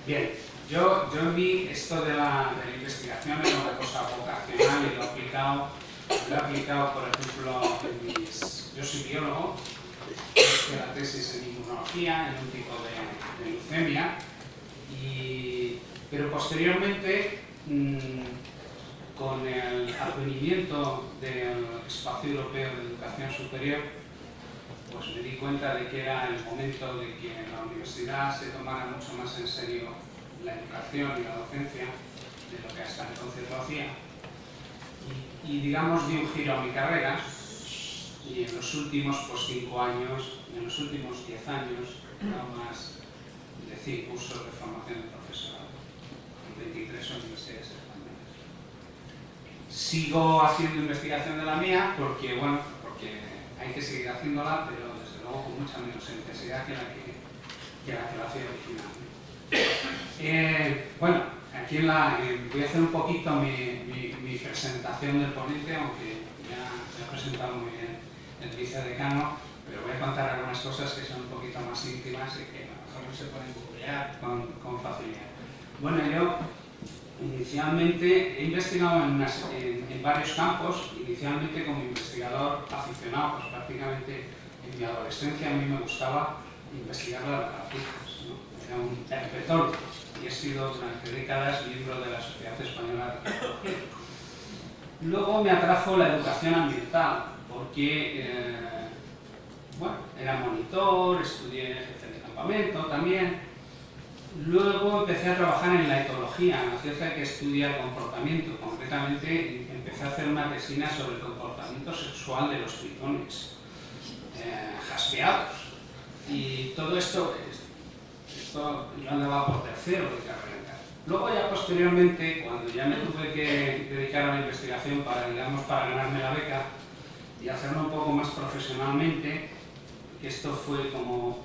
Bien, yo vi esto de la investigación en una cosa vocacional y lo he aplicado, por ejemplo, yo soy biólogo, hice la tesis en inmunología, en un tipo de leucemia, pero posteriormente, con el advenimiento del Espacio Europeo de Educación Superior, pues me di cuenta de que era el momento de que en la universidad se tomara mucho más en serio la educación y la docencia de lo que hasta entonces lo hacía. Y digamos, di un giro a mi carrera y en los últimos 5 años, en los últimos 10 años, no más de 100 cursos de formación de profesorado en 23 universidades españolas. Sigo haciendo investigación de la mía porque hay que seguir haciéndola, pero desde luego con mucha menos intensidad que la que hacía originalmente. Aquí voy a hacer un poquito mi presentación del ponente, aunque ya se ha presentado muy bien el vicedecano, pero voy a contar algunas cosas que son un poquito más íntimas y que a lo mejor no se pueden googlear con facilidad. Bueno, yo inicialmente he investigado en varios campos, inicialmente como investigador aficionado, pues prácticamente en mi adolescencia a mí me gustaba investigar las lagartijas, ¿no? Era un herpetólogo y he sido durante décadas miembro de la Sociedad Española de Herpetología. Luego me atrajo la educación ambiental porque era monitor, estudié jefe de campamento también. Luego empecé a trabajar en la etología, en la ciencia que estudia el comportamiento. Concretamente empecé a hacer una tesina sobre el comportamiento sexual de los tritones jaspeados. Y todo esto yo andaba por tercero de carrera. Luego ya posteriormente, cuando ya me tuve que dedicar a la investigación para ganarme la beca y hacerlo un poco más profesionalmente, que esto fue como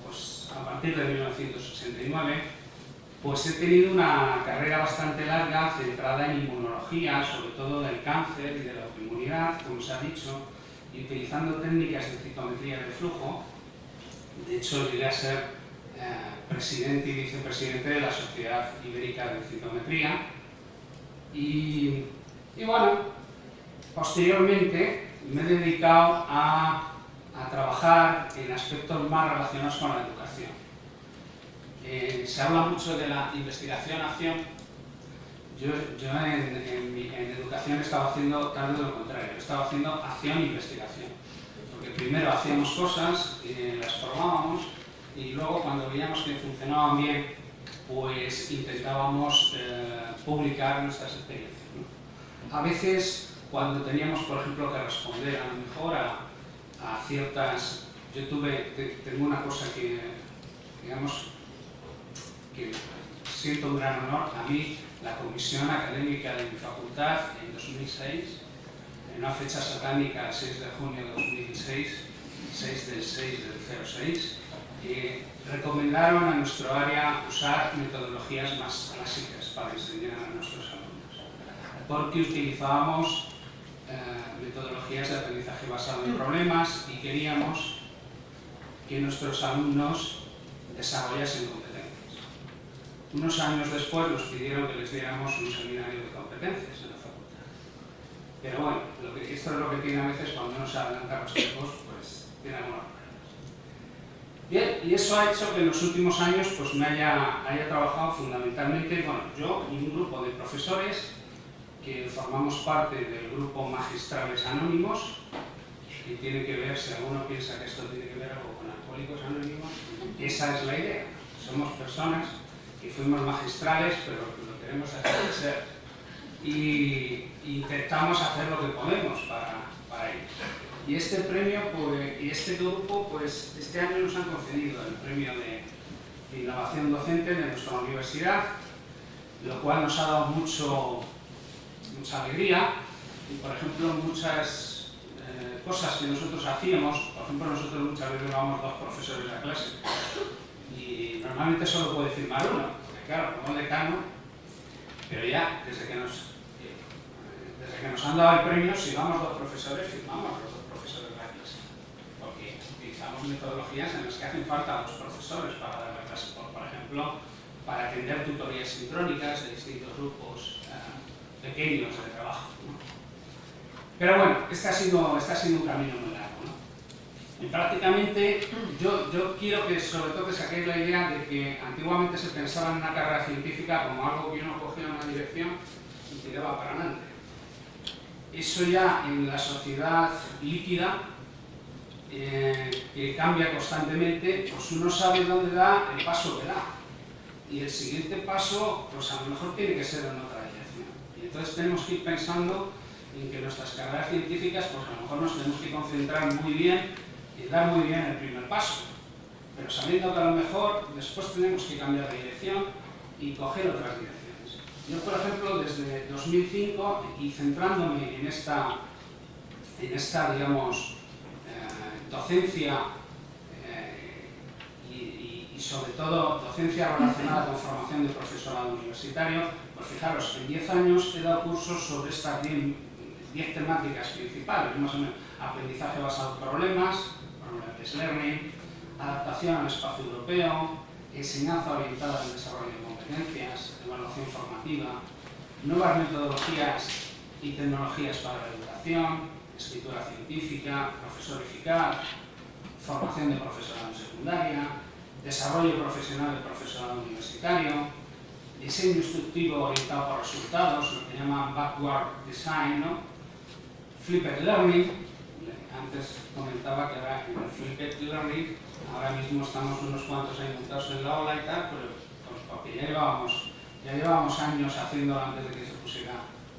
a partir de 1989, pues he tenido una carrera bastante larga centrada en inmunología, sobre todo del cáncer y de la autoinmunidad, como se ha dicho, y utilizando técnicas de citometría de flujo. De hecho, llegué a ser presidente y vicepresidente de la Sociedad Ibérica de Citometría. Y posteriormente me he dedicado a trabajar en aspectos más relacionados con la educación. Se habla mucho de la investigación-acción. Yo en educación estaba haciendo tal vez lo contrario, estaba haciendo acción-investigación. Porque primero hacíamos cosas, las probábamos, y luego cuando veíamos que funcionaban bien, pues intentábamos publicar nuestras experiencias, ¿no? A veces, cuando teníamos, por ejemplo, que responder a lo mejor a ciertas... tengo una cosa que, digamos, que siento un gran honor. A mí, la comisión académica de mi facultad, en 2006, en una fecha satánica, el 6 de junio de 2006, 6 del 6 del 06, recomendaron a nuestro área usar metodologías más clásicas para enseñar a nuestros alumnos, porque utilizábamos metodologías de aprendizaje basado en problemas y queríamos que nuestros alumnos desarrollasen competencias. Unos años después nos pidieron que les diéramos un seminario de competencias en la facultad. Pero bueno, esto es lo que tiene a veces cuando uno se adelanta a los tiempos, pues tiene algunos problemas. Bien, y eso ha hecho que en los últimos años pues me haya trabajado fundamentalmente, yo y un grupo de profesores que formamos parte del grupo Magistrales Anónimos, que tiene que ver, si alguno piensa que esto tiene que ver algo con Alcohólicos Anónimos, esa es la idea. Somos personas que fuimos magistrales, pero lo queremos hacer ser. Y intentamos hacer lo que podemos para ello. Y este premio, y este grupo, pues este año nos han concedido el premio de innovación docente de nuestra universidad, lo cual nos ha dado mucha alegría. Y por ejemplo, muchas cosas que nosotros hacíamos, por ejemplo, nosotros muchas veces llevamos 2 profesores a clase y normalmente solo puede firmar uno, porque claro, como decano, pero ya desde que nos han dado el premio, si vamos 2 profesores, firmamos los 2 profesores de la clase, porque utilizamos metodologías en las que hacen falta 2 profesores para dar la clase. Por ejemplo, para atender tutorías sincrónicas de distintos grupos pequeños de trabajo, ¿no? Pero bueno, este ha sido un camino muy largo, ¿no? Y prácticamente yo quiero que sobre todo que saquéis la idea de que antiguamente se pensaba en una carrera científica como algo que uno cogía en una dirección y tiraba para adelante. Eso ya en la sociedad líquida, que cambia constantemente, pues uno sabe dónde da el paso que da. Y el siguiente paso, pues a lo mejor tiene que ser en otra dirección. Y entonces tenemos que ir pensando en que nuestras carreras científicas, pues a lo mejor nos tenemos que concentrar muy bien y dar muy bien el primer paso. Pero sabiendo que a lo mejor después tenemos que cambiar de dirección y coger otras direcciones. Yo, por ejemplo, desde 2005, y centrándome en esta digamos, docencia y sobre todo docencia relacionada con formación de profesorado universitario, pues fijaros, en 10 años he dado cursos sobre estas 10 temáticas principales, más o menos: aprendizaje basado en problemas, problem-based learning, adaptación al espacio europeo, enseñanza orientada al desarrollo de competencias, evaluación formativa, nuevas metodologías y tecnologías para la educación, escritura científica, profesor eficaz, formación de profesorado en secundaria, desarrollo profesional del profesorado universitario, diseño instructivo orientado por resultados, lo que llaman backward design, ¿no? Flipped learning. Antes comentaba que ahora en el flipped learning ahora mismo estamos unos cuantos ahí montados en la ola y tal, pero pues porque ya llevábamos años haciéndolo antes de que se pusiera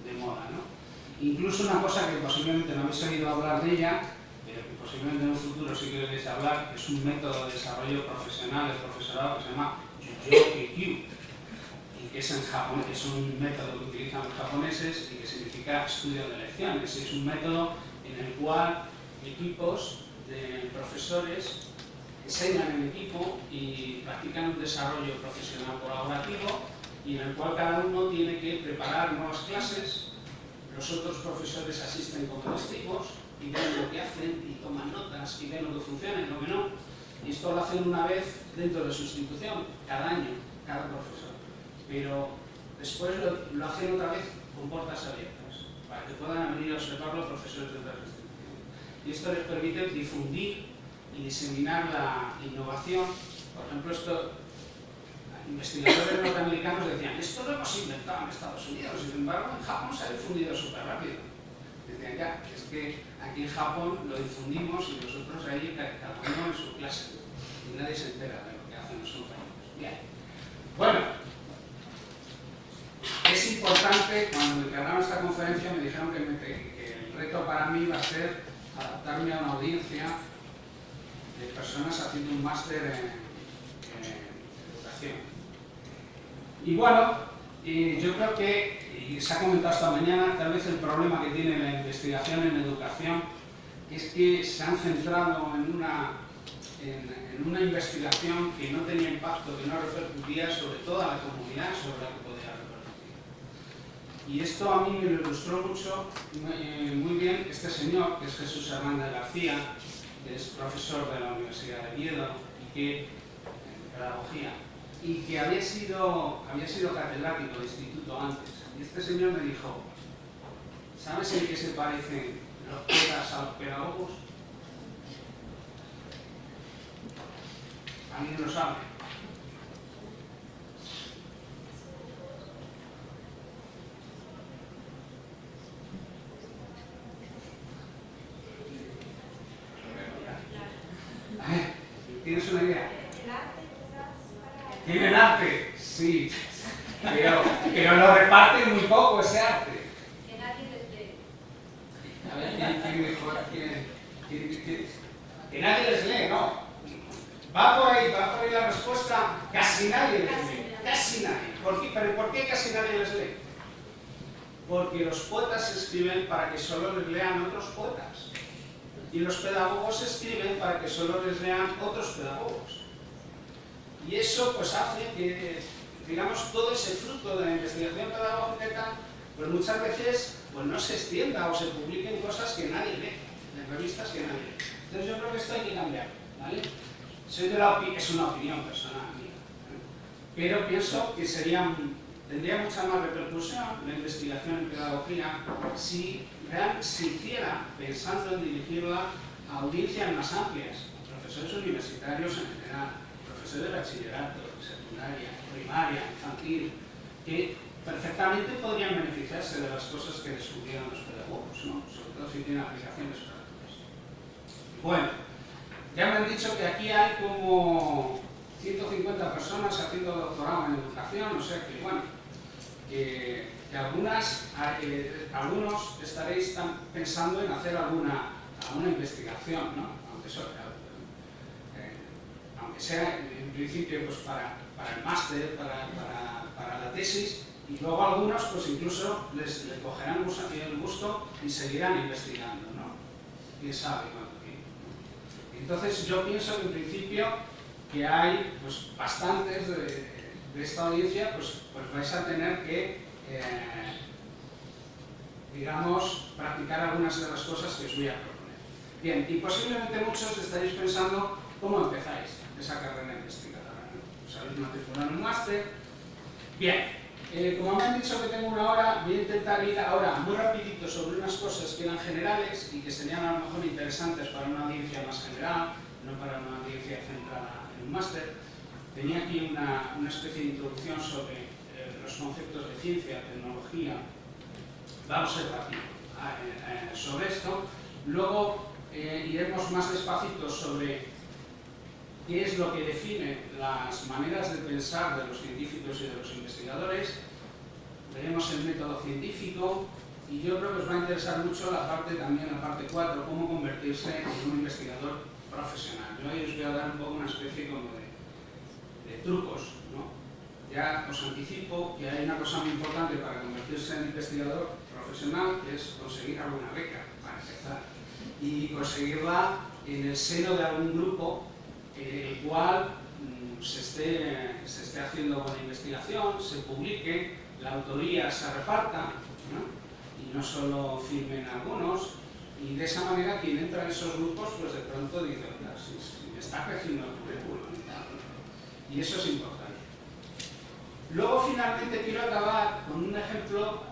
de moda, ¿no? Incluso una cosa que posiblemente no habéis oído hablar de ella, pero que posiblemente en un futuro sí que oiréis hablar, es un método de desarrollo profesional del profesorado que se llama Jujo-Kikyu, y que es en Japón, es un método que utilizan los japoneses y que significa estudio de lecciones. Es un método en el cual equipos de profesores enseñan en equipo y practican un desarrollo profesional colaborativo, y en el cual cada uno tiene que preparar nuevas clases. Los otros profesores asisten como testigos y ven lo que hacen y toman notas y ven lo que funciona y lo que no. Y esto lo hacen una vez dentro de su institución, cada año, cada profesor. Pero después lo hacen otra vez con puertas abiertas, para que puedan venir a observarlo profesores de otras instituciones. Y esto les permite difundir y diseminar la innovación. Por ejemplo, investigadores norteamericanos decían: esto lo hemos inventado en Estados Unidos, y sin embargo en Japón se ha difundido súper rápido. Decían: ya, es que aquí en Japón lo difundimos y nosotros ahí cada uno en su clase, y nadie se entera de lo que hacen los compañeros. Bien. Bueno, es importante, cuando me encargaron esta conferencia me dijeron que el reto para mí va a ser adaptarme a una audiencia de personas haciendo un máster en educación. Y bueno, yo creo que, y se ha comentado esta mañana, tal vez el problema que tiene la investigación en educación es que se han centrado en una investigación que no tenía impacto, que no repercutía sobre toda la comunidad sobre la que podía repercutir. Y esto a mí me lo ilustró mucho, muy bien, este señor, que es Jesús Hernández García, que es profesor de la Universidad de Oviedo y que, en pedagogía, y que había sido catedrático de instituto antes. Y este señor me dijo: ¿sabes en qué se parecen los poetas a los pedagogos? ¿Alguien lo sabe? ¿Tienes una idea? ¿Tienen arte? Sí, pero lo reparten muy poco ese arte. Que nadie les lee. A ver, ¿quién mejor? Que nadie les lee, no. Va por ahí la respuesta: casi nadie les lee. Casi nadie. ¿Pero por qué casi nadie les lee? Porque los poetas escriben para que solo les lean otros poetas. Y los pedagogos escriben para que solo les lean otros pedagogos. Y eso pues hace que, digamos, todo ese fruto de la investigación pedagógica, pues muchas veces pues no se extienda o se publiquen cosas que nadie lee, en revistas que nadie lee. Entonces yo creo que esto hay que cambiar, ¿vale? Es una opinión personal mía. pero pienso que tendría mucha más repercusión la investigación en pedagogía si se hiciera pensando en dirigirla a audiencias más amplias, profesores universitarios en general, profesores de bachillerato, secundaria, primaria, infantil, que perfectamente podrían beneficiarse de las cosas que descubrieron los pedagogos, ¿no? Sobre todo si tienen aplicaciones prácticas. Bueno, ya me han dicho que aquí hay como 150 personas haciendo doctorado en educación, o sea que, bueno, que algunos estaréis pensando en hacer alguna investigación, ¿no? Aunque sea en principio pues para el máster, para la tesis, y luego algunos pues incluso les cogerán el gusto y seguirán investigando, ¿no? ¿Quién sabe cuánto tiempo? Entonces yo pienso que en principio que hay pues bastantes de esta audiencia, pues vais a tener que digamos, practicar algunas de las cosas que os voy a proponer. Bien, y posiblemente muchos estaréis pensando cómo empezáis esa carrera investigadora, ¿no? ¿Os habéis matriculado en un máster? Bien, como me han dicho que tengo una hora, voy a intentar ir ahora muy rapidito sobre unas cosas que eran generales y que serían a lo mejor interesantes para una audiencia más general, no para una audiencia centrada en un máster. Tenía aquí una especie de introducción sobre los conceptos de ciencia, tecnología. Vamos a ir rápido sobre esto. Luego iremos más despacito sobre qué es lo que define las maneras de pensar de los científicos y de los investigadores. Veremos el método científico y yo creo que os va a interesar mucho la parte 4, cómo convertirse en un investigador profesional. Yo ahí os voy a dar un poco una especie como de trucos, ¿no? Ya os anticipo que hay una cosa muy importante para convertirse en investigador profesional, que es conseguir alguna beca, para empezar, y conseguirla en el seno de algún grupo en el cual se esté haciendo buena investigación, se publique, la autoría se reparta, ¿no? Y no solo firmen algunos, y de esa manera quien entra en esos grupos pues de pronto dice, si me está creciendo el currículum y tal, ¿no? Y eso es importante. Luego finalmente quiero acabar con un ejemplo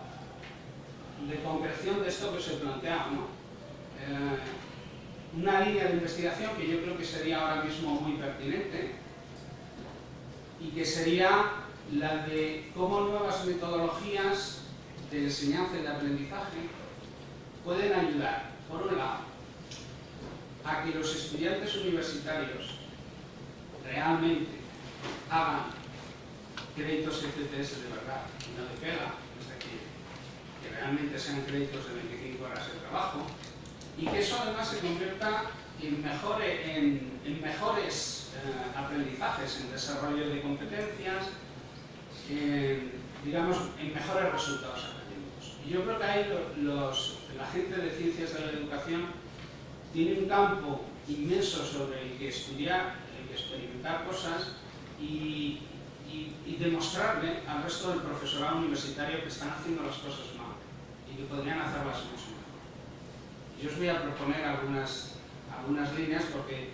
de concreción de esto que os he planteado, ¿no? Una línea de investigación que yo creo que sería ahora mismo muy pertinente y que sería la de cómo nuevas metodologías de enseñanza y de aprendizaje pueden ayudar, por un lado, a que los estudiantes universitarios realmente hagan créditos ECTS de verdad y no de pega, es decir, que realmente sean créditos de 25 horas de trabajo, y que eso además se convierta en mejores aprendizajes, en desarrollo de competencias, digamos, en mejores resultados académicos. Y yo creo que ahí la gente de ciencias de la educación tiene un campo inmenso sobre el que estudiar, el que experimentar cosas y demostrarle al resto del profesorado universitario que están haciendo las cosas mal y que podrían hacerlas mucho mejor. Yo os voy a proponer algunas líneas porque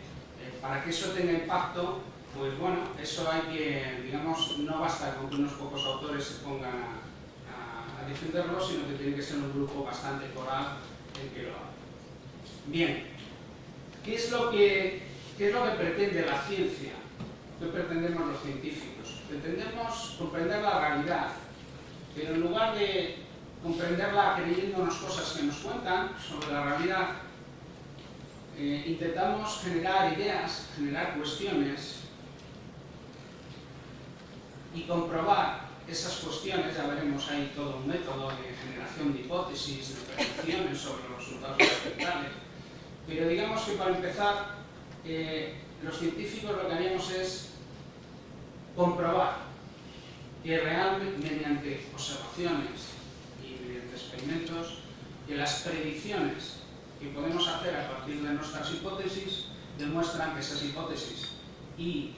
para que eso tenga impacto, pues bueno, eso hay que, digamos, no basta con que unos pocos autores se pongan a defenderlo, sino que tiene que ser un grupo bastante coral el que lo haga. Bien, ¿qué es lo que pretende la ciencia? ¿Qué pretendemos los científicos? Pretendemos comprender la realidad, pero en lugar de comprenderla creyéndonos cosas que nos cuentan sobre la realidad, intentamos generar ideas, generar cuestiones y comprobar esas cuestiones. Ya veremos ahí todo un método de generación de hipótesis, de predicciones sobre los resultados experimentales. Pero digamos que para empezar, los científicos lo que haríamos es comprobar que realmente mediante observaciones y mediante experimentos que las predicciones que podemos hacer a partir de nuestras hipótesis demuestran que esas hipótesis y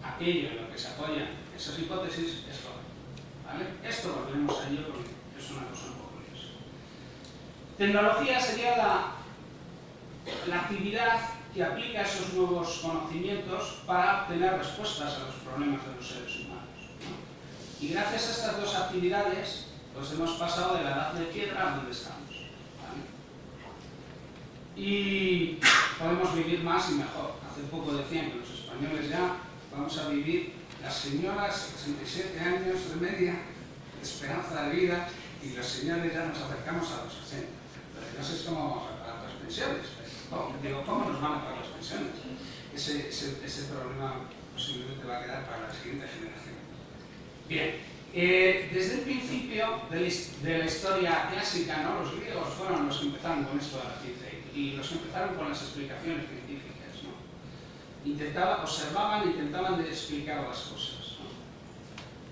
aquello en lo que se apoyan esas hipótesis es correcto, ¿vale? Esto lo tenemos ahí porque es una cosa un poco curiosa. Tecnología sería la actividad que aplica esos nuevos conocimientos para obtener respuestas a los problemas de los seres humanos. Y gracias a estas dos actividades, pues hemos pasado de la edad de piedra a donde estamos, ¿vale? Y podemos vivir más y mejor. Hace poco decían que los españoles ya vamos a vivir, las señoras 67 años de media de esperanza de vida, y los señores ya nos acercamos a los 60. Pero no sé cómo vamos a pagar las pensiones. ¿Cómo nos van a pagar las pensiones? Ese problema posiblemente va a quedar para la siguiente generación. Bien, desde el principio de la historia clásica, ¿no? Los griegos fueron los que empezaron con esto de la ciencia, y los que empezaron con las explicaciones científicas, ¿no? Observaban e intentaban de explicar las cosas, ¿no?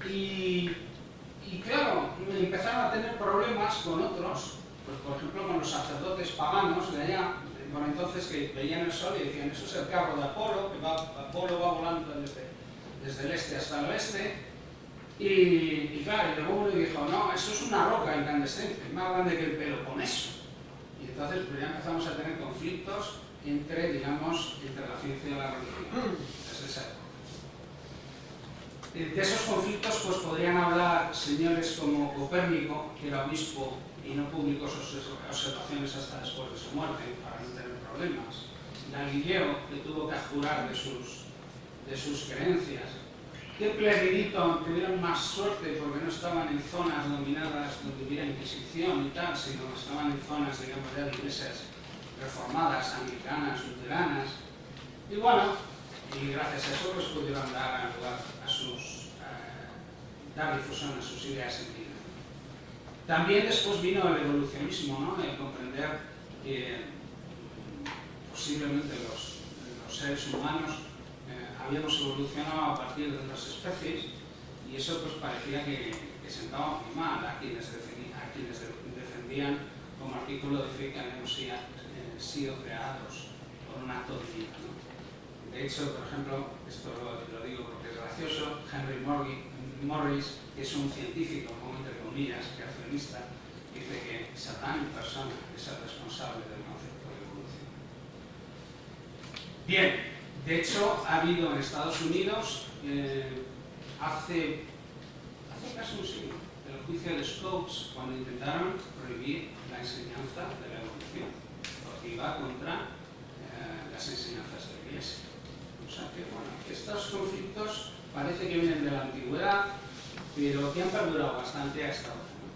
Y claro, empezaron a tener problemas con otros, pues por ejemplo con los sacerdotes paganos de allá, por entonces, que veían el sol y decían: eso es el carro de Apolo, que Apolo va volando desde el este hasta el oeste. Y claro, llegó uno y dijo: no, eso es una roca incandescente, más grande que el Peloponeso. Y entonces pues ya empezamos a tener conflictos entre la ciencia y la religión. De esos conflictos pues podrían hablar señores como Copérnico, que era obispo y no publicó sus observaciones hasta después de su muerte, para no tener problemas. Galileo, que tuvo que jurar de sus creencias. Kepler y Newton tuvieron más suerte porque no estaban en zonas dominadas donde hubiera Inquisición y tal, sino que estaban en zonas, digamos, ya de iglesias reformadas, anglicanas, luteranas. Y bueno, y gracias a eso pues pudieron dar lugar dar difusión a sus ideas científicas. También después vino el evolucionismo, ¿no? El comprender que posiblemente los seres humanos habíamos evolucionado a partir de otras especies, y eso pues parecía que sentaba muy mal a quienes defendían como artículo de fe que habíamos sido creados por un acto divino, ¿no? De hecho, por ejemplo, esto lo digo porque es gracioso, Henry Morris, que es un científico, como entre comillas, creacionista, dice que Satán en persona es el responsable del concepto de evolución. Bien. De hecho, ha habido en Estados Unidos, hace casi un siglo, el juicio de Scopes, cuando intentaron prohibir la enseñanza de la evolución, porque iba contra las enseñanzas de la Iglesia. O sea que, bueno, estos conflictos parece que vienen de la antigüedad, pero que han perdurado bastante hasta ahora, ¿no?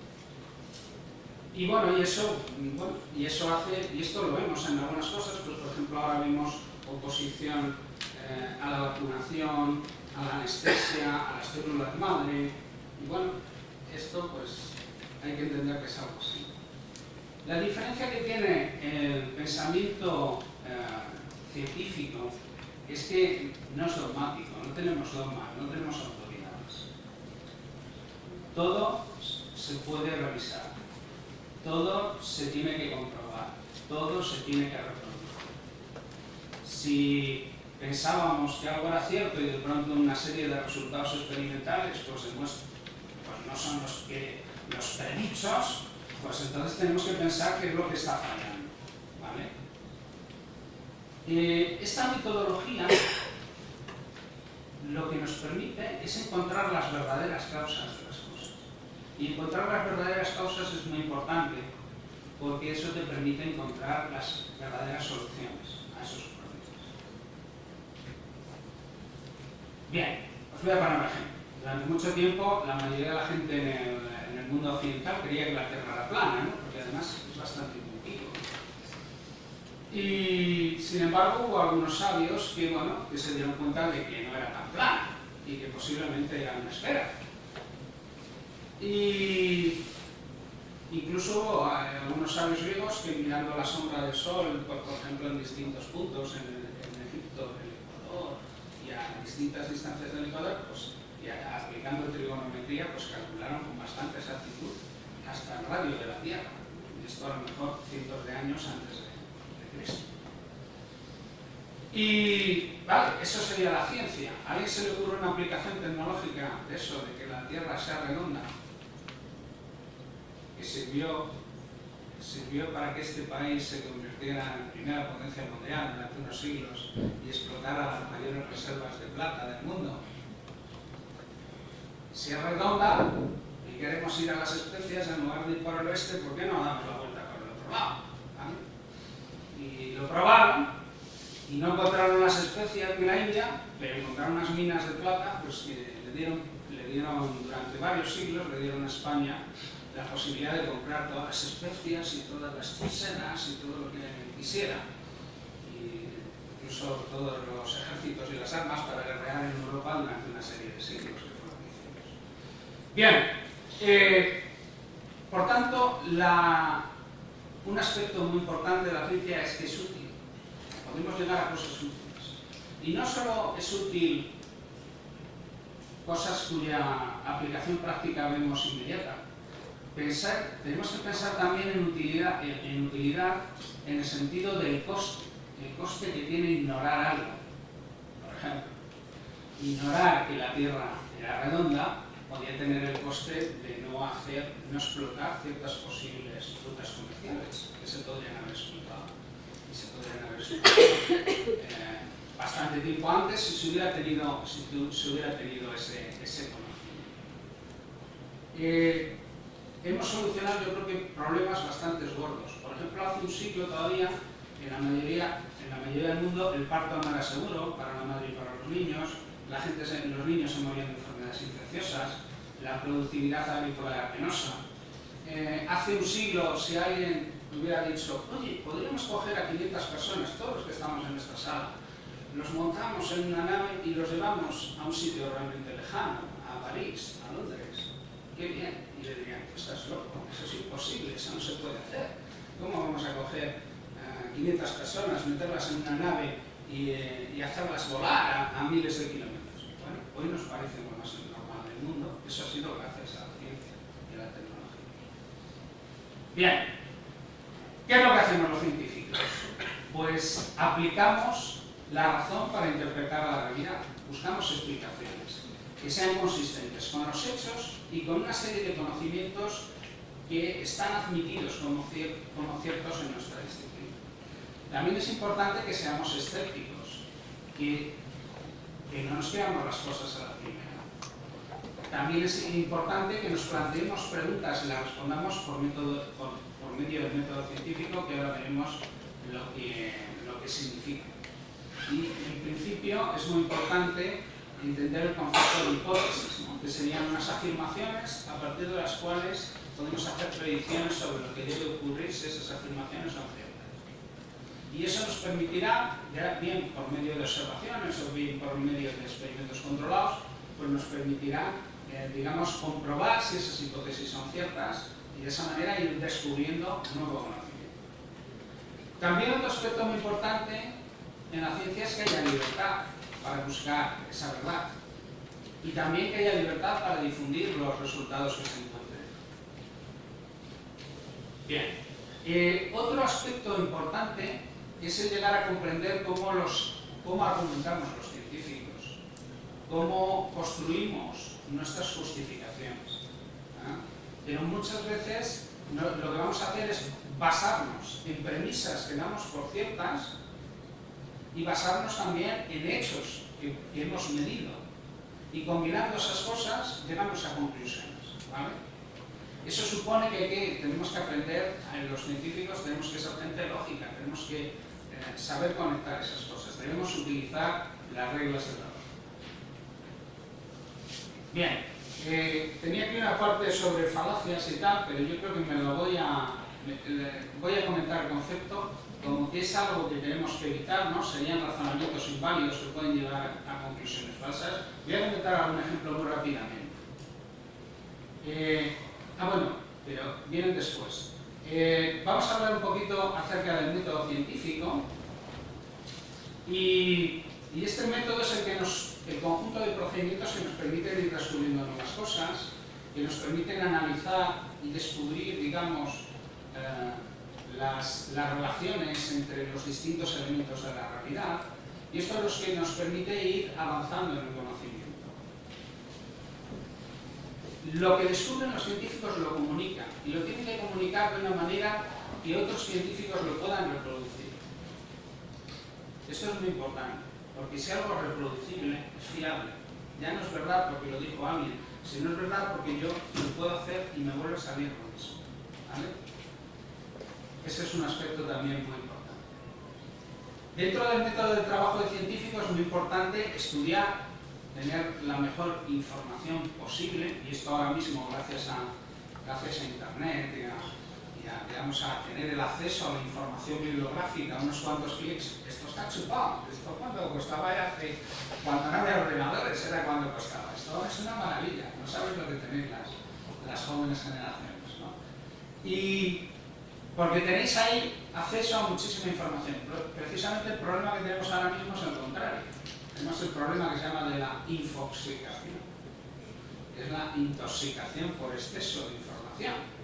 Y bueno, y eso hace, y esto lo vemos en algunas cosas, pues por ejemplo ahora vemos oposición a la vacunación, a la anestesia, a las células madre, y bueno, esto pues hay que entender que es algo así. La diferencia que tiene el pensamiento científico es que no es dogmático, no tenemos dogmas, no tenemos autoridades. Todo se puede revisar, todo se tiene que comprobar, todo se tiene que reproducir. Si pensábamos que algo era cierto y de pronto una serie de resultados experimentales pues no son los predichos, pues entonces tenemos que pensar qué es lo que está fallando, ¿vale? Esta metodología lo que nos permite es encontrar las verdaderas causas de las cosas. Y encontrar las verdaderas causas es muy importante, porque eso te permite encontrar las verdaderas soluciones a esos problemas. Bien, os voy a poner un ejemplo. Durante mucho tiempo la mayoría de la gente en el mundo occidental creía que la Tierra era plana, ¿no? Porque además es bastante intuitivo. Y sin embargo hubo algunos sabios que se dieron cuenta de que no era tan plana y que posiblemente era una esfera. Y incluso hubo algunos sabios griegos que, mirando la sombra del sol, por ejemplo en distintos puntos en Egipto, en el Ecuador y a distintas distancias del Ecuador, pues y aplicando trigonometría, pues calcularon con bastante exactitud hasta el radio de la Tierra. Y esto a lo mejor cientos de años antes de Cristo. Y vale, eso sería la ciencia. ¿A alguien se le ocurre una aplicación tecnológica de eso, de que la Tierra sea redonda? Que sirvió para que este país se convirtiera en primera potencia mundial durante unos siglos y explotara las mayores reservas de plata del mundo. Si es redonda y queremos ir a las especias, en lugar de ir por el oeste, ¿por qué no damos la vuelta por el otro lado? ¿Vale? Y lo probaron y no encontraron las especias de la India, pero encontraron unas minas de plata, pues que le dieron durante varios siglos, le dieron a España la posibilidad de comprar todas las especias y todas las cisenas y todo lo que quisiera, y incluso todos los ejércitos y las armas para guerrear en Europa durante una serie de siglos que fueron diciembre. Bien, por tanto, un aspecto muy importante de la ciencia es que es útil. Podemos llegar a cosas útiles. Y no solo es útil cosas cuya aplicación práctica vemos inmediata. Tenemos que pensar también en utilidad en el sentido del coste. El coste que tiene ignorar algo. Por ejemplo, ignorar que la Tierra era redonda podía tener el coste de no explotar ciertas posibles rutas comerciales que se podrían haber explotado. Y se podrían haber explotado bastante tiempo antes si se hubiera tenido ese conocimiento. Hemos solucionado, yo creo que, problemas bastante gordos. Por ejemplo, hace un siglo todavía, en la mayoría del mundo, el parto no era seguro para la madre y para los niños, los niños se morían de enfermedades infecciosas, la productividad agrícola era penosa. Hace un siglo, si alguien hubiera dicho, oye, podríamos coger a 500 personas, todos los que estamos en esta sala, los montamos en una nave y los llevamos a un sitio realmente lejano, a París, a Londres, qué bien. Y le dirían, estás loco, eso es imposible, eso no se puede hacer. ¿Cómo vamos a coger 500 personas, meterlas en una nave y hacerlas volar a miles de kilómetros? Bueno, hoy nos parece lo más normal del mundo. Eso ha sido gracias a la ciencia y a la tecnología. Bien, ¿qué es lo que hacemos los científicos? Pues aplicamos la razón para interpretar la realidad. Buscamos explicaciones que sean consistentes con los hechos y con una serie de conocimientos que están admitidos como ciertos en nuestra disciplina. También es importante que seamos escépticos, que no nos creamos las cosas a la primera. También es importante que nos planteemos preguntas y las respondamos por medio del método científico, que ahora veremos lo que significa. Y en principio es muy importante entender el concepto de hipótesis, ¿no? Que serían unas afirmaciones a partir de las cuales podemos hacer predicciones sobre lo que debe ocurrir si esas afirmaciones son ciertas. Y eso nos permitirá, ya bien por medio de observaciones o bien por medio de experimentos controlados, pues nos permitirá, digamos, comprobar si esas hipótesis son ciertas y de esa manera ir descubriendo un nuevo conocimiento. También otro aspecto muy importante en la ciencia es que haya libertad para buscar esa verdad y también que haya libertad para difundir los resultados que se encuentren. Bien, otro aspecto importante es el llegar a comprender cómo argumentamos los científicos, cómo construimos nuestras justificaciones. Pero muchas veces lo que vamos a hacer es basarnos en premisas que damos por ciertas y basarnos también en hechos que hemos medido. Y combinando esas cosas, llegamos a conclusiones. ¿Vale? Eso supone que tenemos que aprender, los científicos tenemos que ser gente lógica, tenemos que saber conectar esas cosas, debemos utilizar las reglas de la lógica. Bien, tenía aquí una parte sobre falacias y tal, pero yo creo que voy a comentar el concepto como que es algo que tenemos que evitar, ¿no? Serían razonamientos inválidos que pueden llevar a conclusiones falsas. Voy a comentar algún ejemplo muy rápidamente. Bueno, pero vienen después. Vamos a hablar un poquito acerca del método científico y este método es el conjunto de procedimientos que nos permiten ir descubriendo nuevas cosas, que nos permiten analizar y descubrir, digamos, las relaciones entre los distintos elementos de la realidad, y esto es lo que nos permite ir avanzando en el conocimiento. Lo que descubren los científicos lo comunican, y lo tienen que comunicar de una manera que otros científicos lo puedan reproducir. Esto es muy importante, porque si algo es reproducible, es fiable. Ya no es verdad porque lo dijo alguien, Si no es verdad, porque yo lo puedo hacer y me vuelve a salir lo mismo. ¿Vale? Ese es un aspecto también muy importante. Dentro del método de trabajo de científico es muy importante estudiar, tener la mejor información posible, y esto ahora mismo gracias a Internet y digamos, a tener el acceso a la información bibliográfica, unos cuantos clics. Esto está chupado, esto cuando costaba cuando no había ordenadores era cuando costaba. Esto es una maravilla, no sabes lo que tenéis las jóvenes generaciones, ¿no? Y porque tenéis ahí acceso a muchísima información. Precisamente el problema que tenemos ahora mismo es el contrario. Tenemos el problema que se llama de la infoxicación, que es la intoxicación por exceso de información.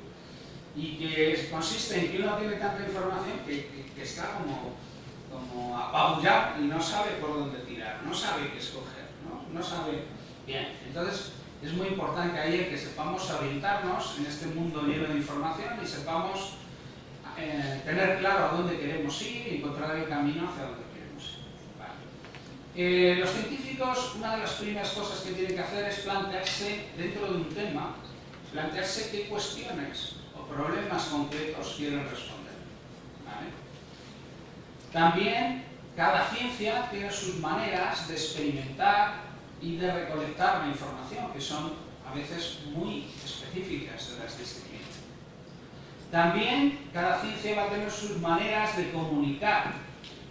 Y que consiste en que uno tiene tanta información que está como apabullado y no sabe por dónde tirar, no sabe qué escoger, no sabe bien. Entonces es muy importante ahí que sepamos orientarnos en este mundo lleno de información y sepamos tener claro a dónde queremos ir y encontrar el camino hacia donde queremos ir. Vale. Los científicos, una de las primeras cosas que tienen que hacer es plantearse, dentro de un tema, plantearse qué cuestiones o problemas concretos quieren responder. ¿Vale? También, cada ciencia tiene sus maneras de experimentar y de recolectar la información, que son a veces muy específicas de las disciplinas. También, cada ciencia va a tener sus maneras de comunicar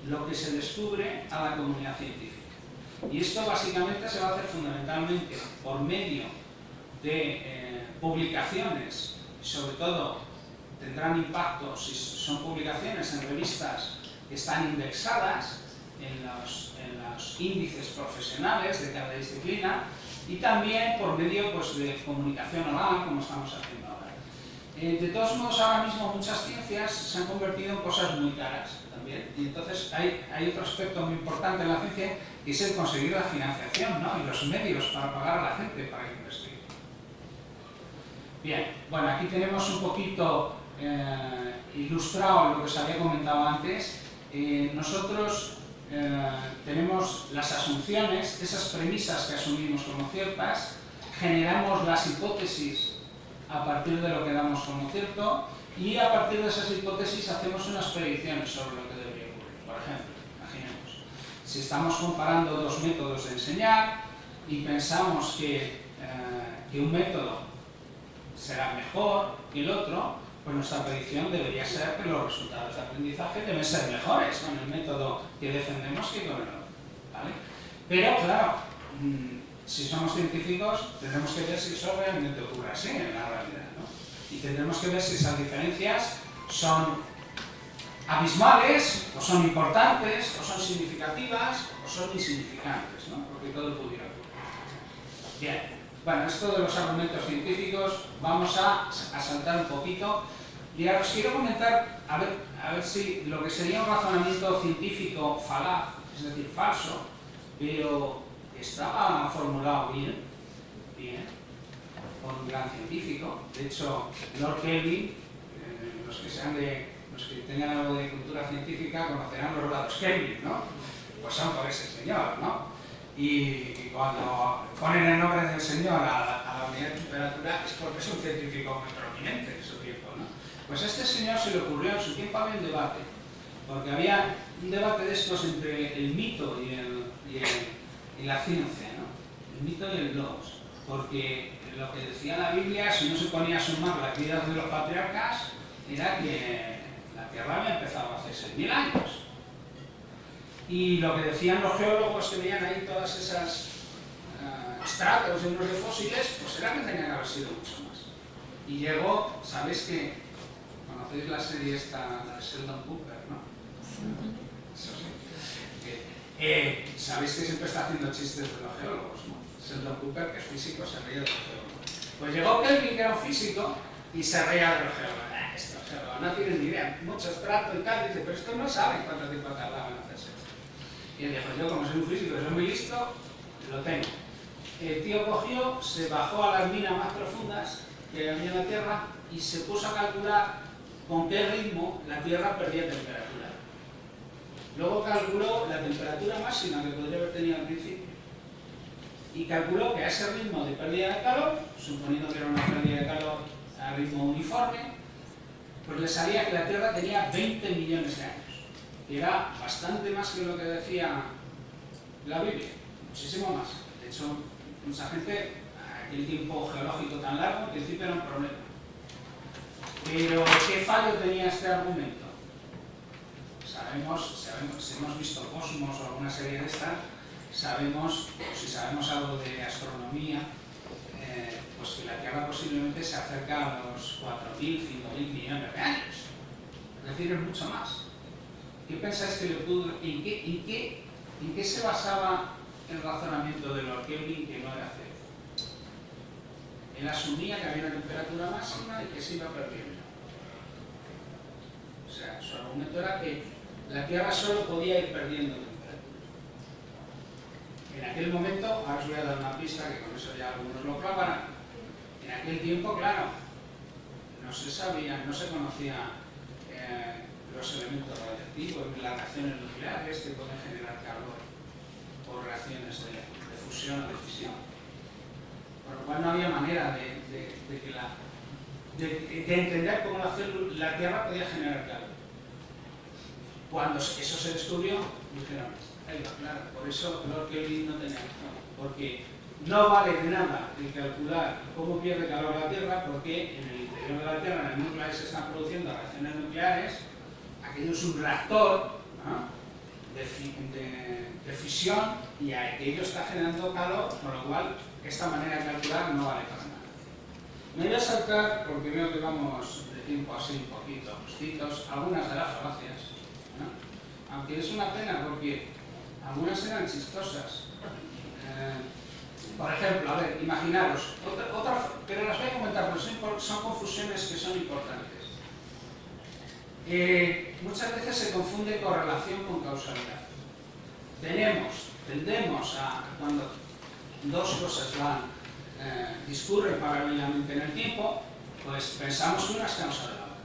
lo que se descubre a la comunidad científica. Y esto básicamente se va a hacer fundamentalmente por medio de publicaciones, sobre todo tendrán impacto si son publicaciones en revistas que están indexadas en los índices profesionales de cada disciplina, y también por medio pues, de comunicación oral, como estamos haciendo ahora. De todos modos, ahora mismo muchas ciencias se han convertido en cosas muy caras también, y entonces hay otro aspecto muy importante en la ciencia, que es el conseguir la financiación, ¿no? Y los medios para pagar a la gente para que investigue. Bien, bueno, aquí tenemos un poquito ilustrado lo que os había comentado antes. Nosotros tenemos las asunciones, esas premisas que asumimos como ciertas, generamos las hipótesis a partir de lo que damos como cierto, y a partir de esas hipótesis hacemos unas predicciones sobre lo que debería ocurrir. Por ejemplo, imaginemos, si estamos comparando dos métodos de enseñar y pensamos que un método será mejor que el otro, pues nuestra predicción debería ser que los resultados de aprendizaje deben ser mejores con el método que defendemos que con el otro, ¿vale? Pero claro, si somos científicos tendremos que ver si eso realmente ocurre así en la realidad, ¿no? Y tendremos que ver si esas diferencias son abismales, o son importantes, o son significativas, o son insignificantes, ¿no? Porque todo pudiera ocurrir. Bien. Bueno, esto de los argumentos científicos, vamos a saltar un poquito. Y ahora os quiero comentar, a ver si lo que sería un razonamiento científico falaz, es decir, falso, pero estaba formulado bien, por un gran científico. De hecho, Lord Kelvin, los que tengan algo de cultura científica conocerán los grados Kelvin, ¿no? Pues son por ese señor, ¿no? Y cuando ponen el nombre del señor a la unidad de temperatura es porque es un científico muy prominente en su tiempo, ¿no? Pues a este señor se le ocurrió, en su tiempo había un debate, porque había un debate de estos entre el mito y la ciencia, ¿no? El mito y el logos, porque lo que decía la Biblia, si no se ponía a sumar las vidas de los patriarcas, era que la Tierra había empezado hace 6.000 años. Y lo que decían los geólogos que veían ahí todas esas estratos llenos de fósiles, pues era que tenían que haber sido mucho más. Y llegó, sabéis que, conocéis la serie esta de Sheldon Cooper, ¿no? Eso sí. Sabéis que siempre está haciendo chistes de los geólogos, ¿no? Sheldon Cooper, que es físico, se reía de los geólogos. Pues llegó Kelvin, que era un físico, y se reía de los geólogos. Estos geólogos no tienen ni idea, mucho estrato y tal, dice, pero estos no saben cuánto tiempo tardaban en hacerse. Y él dijo, yo como soy un físico y soy muy listo, lo tengo. El tío cogió, se bajó a las minas más profundas que había en la Tierra y se puso a calcular con qué ritmo la Tierra perdía temperatura. Luego calculó la temperatura máxima que podría haber tenido al principio. y calculó que a ese ritmo de pérdida de calor, suponiendo que era una pérdida de calor a ritmo uniforme, pues le salía que la Tierra tenía 20 millones de años, que era bastante más que lo que decía la Biblia, muchísimo más. De hecho, mucha gente, aquel tiempo geológico tan largo, al principio era un problema. Pero, ¿qué fallo tenía este argumento? Sabemos, si hemos visto Cosmos o alguna serie de estas, sabemos, o si sabemos algo de astronomía, pues que la Tierra posiblemente se acerca a los 4.000, 5.000 millones de años. Es decir, es mucho más. ¿Qué pensáis que le pudo, en qué se basaba el razonamiento de Lord Kelvin que no era cero? Él asumía que había una temperatura máxima y que se iba perdiendo. O sea, su argumento era que la Tierra solo podía ir perdiendo temperatura. En aquel momento, ahora os voy a dar una pista que con eso ya algunos lo clavarán. En aquel tiempo, claro, no se sabía, no se conocía los elementos radiactivos, las reacciones nucleares que pueden generar calor por reacciones de fusión o de fisión. Por lo cual no había manera de entender cómo la Tierra podía generar calor. Cuando eso se descubrió, dijeron, claro, por eso Lord Kelvin no tenía razón, porque no vale de nada el calcular cómo pierde calor la Tierra, porque en el interior de la Tierra, en el núcleo, se están produciendo reacciones nucleares, aquello es un reactor, ¿no?, de fisión, y aquello está generando calor, con lo cual esta manera de calcular no vale para nada. Me voy a saltar, porque veo que vamos de tiempo así un poquito justitos, algunas de las falacias, ¿no? Aunque es una pena porque algunas eran chistosas. Por ejemplo, a ver, imaginaros, pero las voy a comentar porque son confusiones que son importantes. Muchas veces se confunde correlación con causalidad. Tendemos a, cuando dos cosas discurren paralelamente en el tiempo, pues pensamos que una es causa de la otra.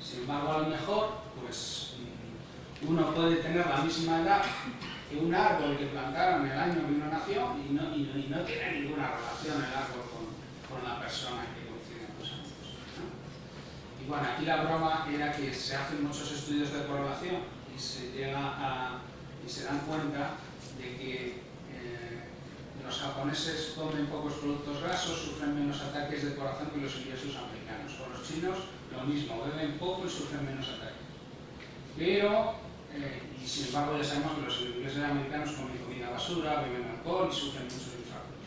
Sin embargo, a lo mejor, pues uno puede tener la misma edad que un árbol que plantaron el año que uno nació y no tiene ninguna relación el árbol con la persona que coincide en los años, ¿no? Y bueno, aquí la broma era que se hacen muchos estudios de correlación y se dan cuenta de que los japoneses comen pocos productos grasos, sufren menos ataques de corazón que los ingleses americanos. O los chinos, lo mismo, beben poco y sufren menos ataques. Pero, y sin embargo ya sabemos que los ingleses americanos comen comida basura, beben alcohol y sufren muchos infartos.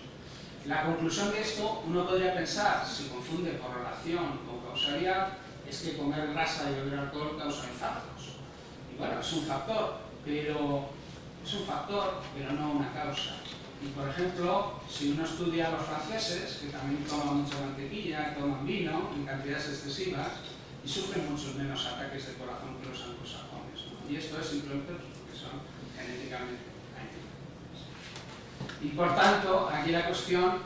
La conclusión de esto, uno podría pensar, si confunde correlación con causalidad, es que comer grasa y beber alcohol causa infartos. Y bueno, es un factor, pero no una causa. Y por ejemplo, si uno estudia a los franceses, que también toman mucha mantequilla, toman vino en cantidades excesivas y sufren muchos menos ataques de corazón que los anglosajones, ¿no? Y esto es simplemente porque son genéticamente diferentes. Y por tanto, aquí la cuestión,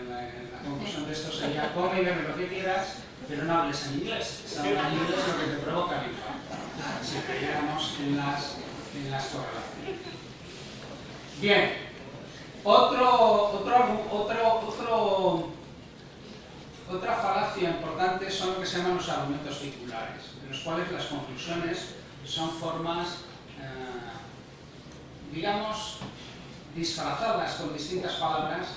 la conclusión de esto sería: come y bebe lo que quieras, pero no hables en inglés. Es hablar en inglés lo que te provoca el infarto, si creyéramos en las correlaciones. Bien. Otra falacia importante son lo que se llaman los argumentos circulares, en los cuales las conclusiones son formas, digamos, disfrazadas con distintas palabras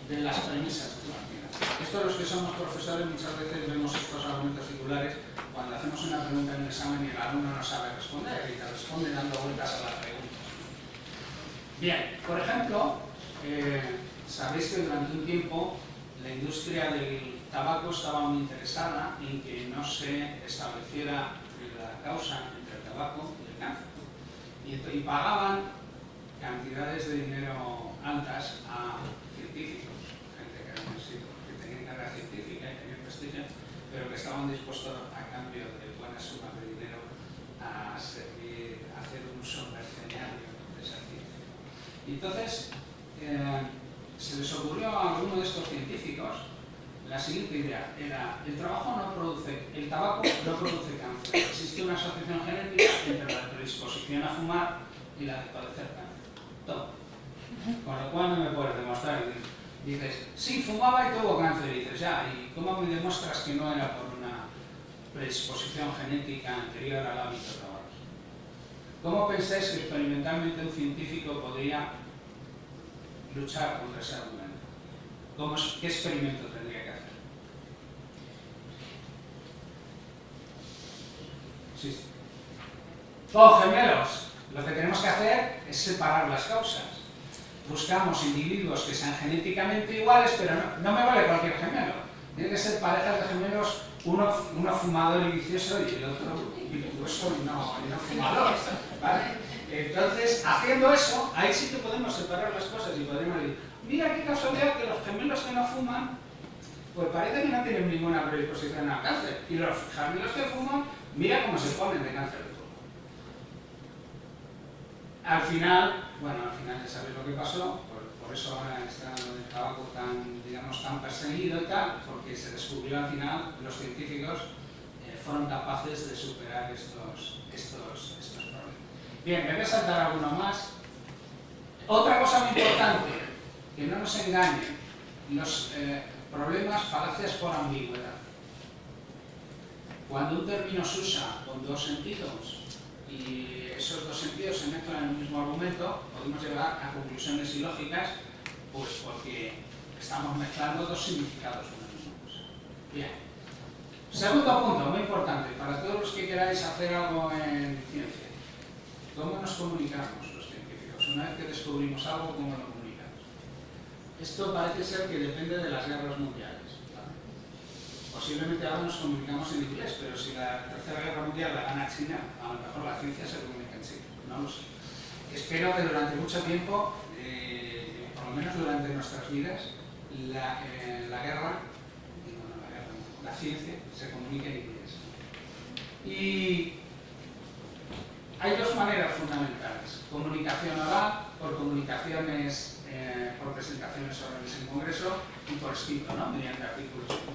de las premisas de partida. Esto, los que somos profesores, muchas veces vemos estos argumentos circulares cuando hacemos una pregunta en un examen y el alumno no sabe responder y te responde dando vueltas a la pregunta. Bien, por ejemplo, sabéis que durante un tiempo la industria del tabaco estaba muy interesada en que no se estableciera la causa entre el tabaco y el cáncer. Y pagaban cantidades de dinero altas a científicos, gente que tenían carrera científica y tenían prestigio, pero que estaban dispuestos a cambio de buenas sumas de dinero a hacer un uso mercenario de esa ciencia. Y entonces, se les ocurrió a alguno de estos científicos la siguiente idea: el tabaco no produce cáncer. Existe una asociación genética entre la predisposición a fumar y la de padecer cáncer. Todo. Con lo cual no me puedes demostrar. Dices, sí, fumaba y tuvo cáncer. Y dices, ya, ¿y cómo me demuestras que no era por una predisposición genética anterior al hábito tabaco? ¿Cómo pensáis que experimentalmente un científico podría luchar contra ese argumento? ¿Qué experimento tendría que hacer? Sí. Oh, gemelos. Lo que tenemos que hacer es separar las causas. Buscamos individuos que sean genéticamente iguales, pero no me vale cualquier gemelo. Tiene que ser parejas de gemelos, uno fumador y vicioso y el otro virtuoso y no fumador, ¿vale? Entonces, haciendo eso, ahí sí que podemos separar las cosas y podemos decir, mira qué casualidad que los gemelos que no fuman, pues parece que no tienen ninguna predisposición al cáncer. Y los gemelos que fuman, mira cómo se ponen de cáncer de pulmón. Al final ya sabéis lo que pasó, por eso ahora está el tabaco tan, digamos, tan perseguido y tal, porque se descubrió al final, los científicos fueron capaces de superar estos problemas. Bien, me voy a saltar alguno más. Otra cosa muy importante, que no nos engañen, los problemas, falacias por ambigüedad. Cuando un término se usa con dos sentidos y esos dos sentidos se mezclan en el mismo argumento, podemos llegar a conclusiones ilógicas, pues porque estamos mezclando dos significados de una misma cosa. Bien. Segundo punto, muy importante, para todos los que queráis hacer algo en ciencia. ¿Cómo nos comunicamos los científicos? Una vez que descubrimos algo, ¿cómo lo comunicamos? Esto parece ser que depende de las guerras mundiales, ¿vale? Posiblemente ahora nos comunicamos en inglés, pero si la tercera guerra mundial la gana China, a lo mejor la ciencia se comunica en chino, no lo sé. Espero que durante mucho tiempo, por lo menos durante nuestras vidas, la ciencia se comunica en inglés. Y hay dos maneras fundamentales: comunicación oral, por comunicaciones, por presentaciones orales en congreso, y por escrito, ¿no? Mediante artículos científicos.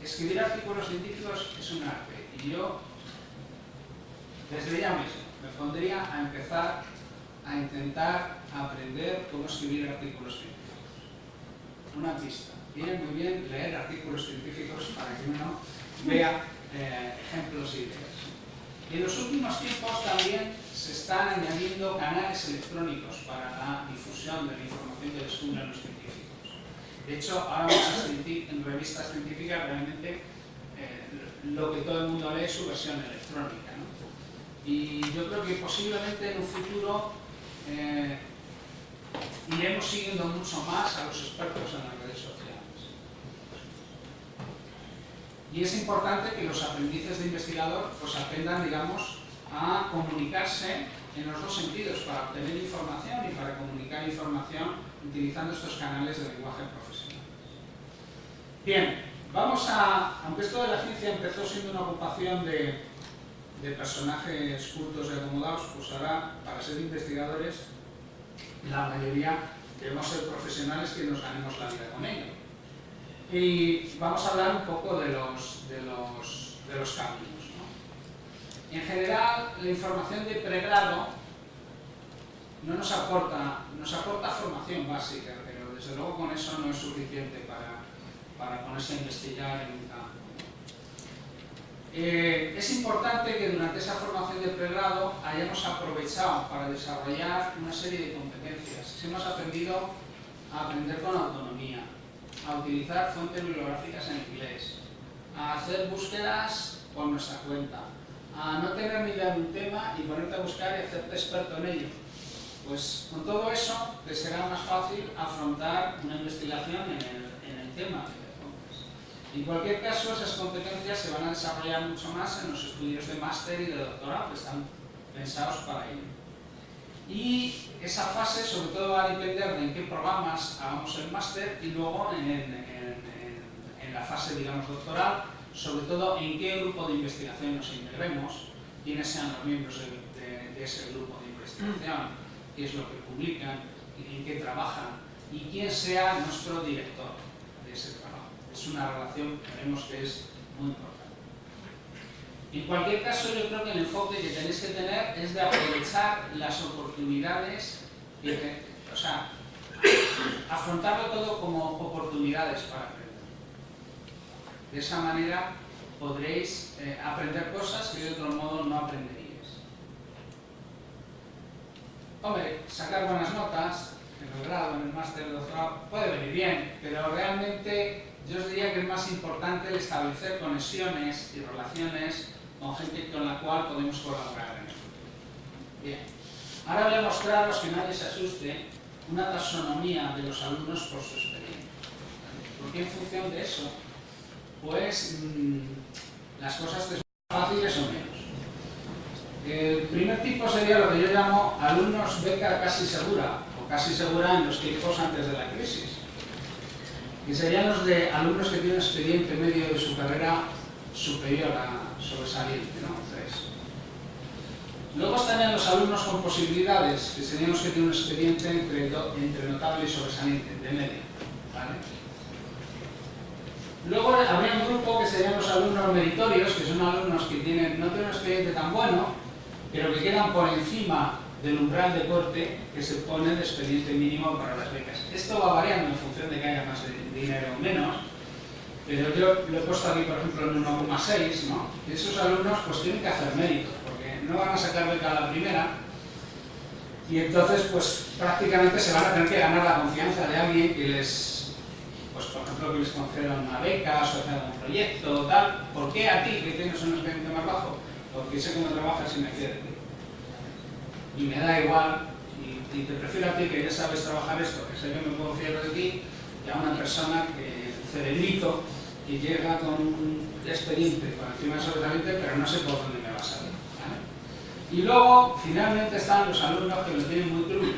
Escribir artículos científicos es un arte, y yo, desde ya mismo, me pondría a empezar a intentar aprender cómo escribir artículos científicos. Una pista. Viene muy bien leer artículos científicos para que uno vea ejemplos y ideas. Y en los últimos tiempos también se están añadiendo canales electrónicos para la difusión de la información que descubren los científicos. De hecho, ahora en revistas científicas realmente lo que todo el mundo lee es su versión electrónica, ¿no? Y yo creo que posiblemente en un futuro iremos siguiendo mucho más a los expertos en las redes sociales. Y es importante que los aprendices de investigador pues aprendan, digamos, a comunicarse en los dos sentidos, para obtener información y para comunicar información utilizando estos canales de lenguaje profesional. Bien, aunque esto de la ciencia empezó siendo una ocupación de personajes cultos y acomodados, pues ahora, para ser investigadores, la mayoría debemos ser profesionales que nos ganemos la vida con ello. Y vamos a hablar un poco de los caminos, ¿no? En general, la información de pregrado no nos aporta formación básica, pero desde luego con eso no es suficiente para ponerse a investigar en un campo. Es importante que durante esa formación de pregrado hayamos aprovechado para desarrollar una serie de competencias. Hemos aprendido a aprender con autonomía, a utilizar fuentes bibliográficas en inglés, a hacer búsquedas por nuestra cuenta, a no tener ni idea de un tema y ponerte a buscar y hacerte experto en ello. Pues con todo eso te será más fácil afrontar una investigación en el tema que te pongas. En cualquier caso, esas competencias se van a desarrollar mucho más en los estudios de máster y de doctorado, que están pensados para ello. Y esa fase sobre todo va a depender de en qué programas hagamos el máster y luego en la fase, digamos, doctoral, sobre todo en qué grupo de investigación nos integremos, quiénes sean los miembros de ese grupo de investigación, qué es lo que publican, en qué trabajan y quién sea nuestro director de ese trabajo. Es una relación que vemos que es muy importante. En cualquier caso, yo creo que el enfoque que tenéis que tener es de aprovechar las oportunidades que o sea, afrontarlo todo como oportunidades para aprender. De esa manera podréis aprender cosas que de otro modo no aprenderíais. Hombre, sacar buenas notas en el grado, en el máster, el doctorado, puede venir bien, pero realmente yo os diría que es más importante el establecer conexiones y relaciones con gente con la cual podemos colaborar en el futuro. Bien, ahora voy a mostraros, que nadie se asuste, una taxonomía de los alumnos por su experiencia. Porque en función de eso, pues las cosas te son fáciles o menos. El primer tipo sería lo que yo llamo alumnos beca casi segura, o casi segura en los tiempos antes de la crisis. Y serían los de alumnos que tienen expediente medio de su carrera superior a sobresaliente, ¿no? 3. Luego estarían los alumnos con posibilidades, que serían los que tienen un expediente entre notable y sobresaliente, de media, ¿vale? Luego habría un grupo que serían los alumnos meritorios, que son alumnos que no tienen un expediente tan bueno, pero que quedan por encima del umbral de corte que se pone de expediente mínimo para las becas. Esto va variando en función de que haya más dinero o menos, pero yo lo he puesto aquí, por ejemplo, en 1,6, ¿no? Y esos alumnos pues tienen que hacer méritos, porque no van a sacar beca a la primera, y entonces pues prácticamente se van a tener que ganar la confianza de alguien que les, pues por ejemplo, que les conceda una beca, asociada a un proyecto o tal. ¿Por qué a ti, que tienes un expediente más bajo? Porque sé cómo trabajas y me fío de ti. Y me da igual, y te prefiero a ti, que ya sabes trabajar esto, que sé que me puedo fiar de ti, que a una persona que cerebrito, que llega con un expediente por encima de sobresaliente, pero no sé por dónde me va a salir, ¿vale? Y luego, finalmente, están los alumnos que lo tienen muy crudo,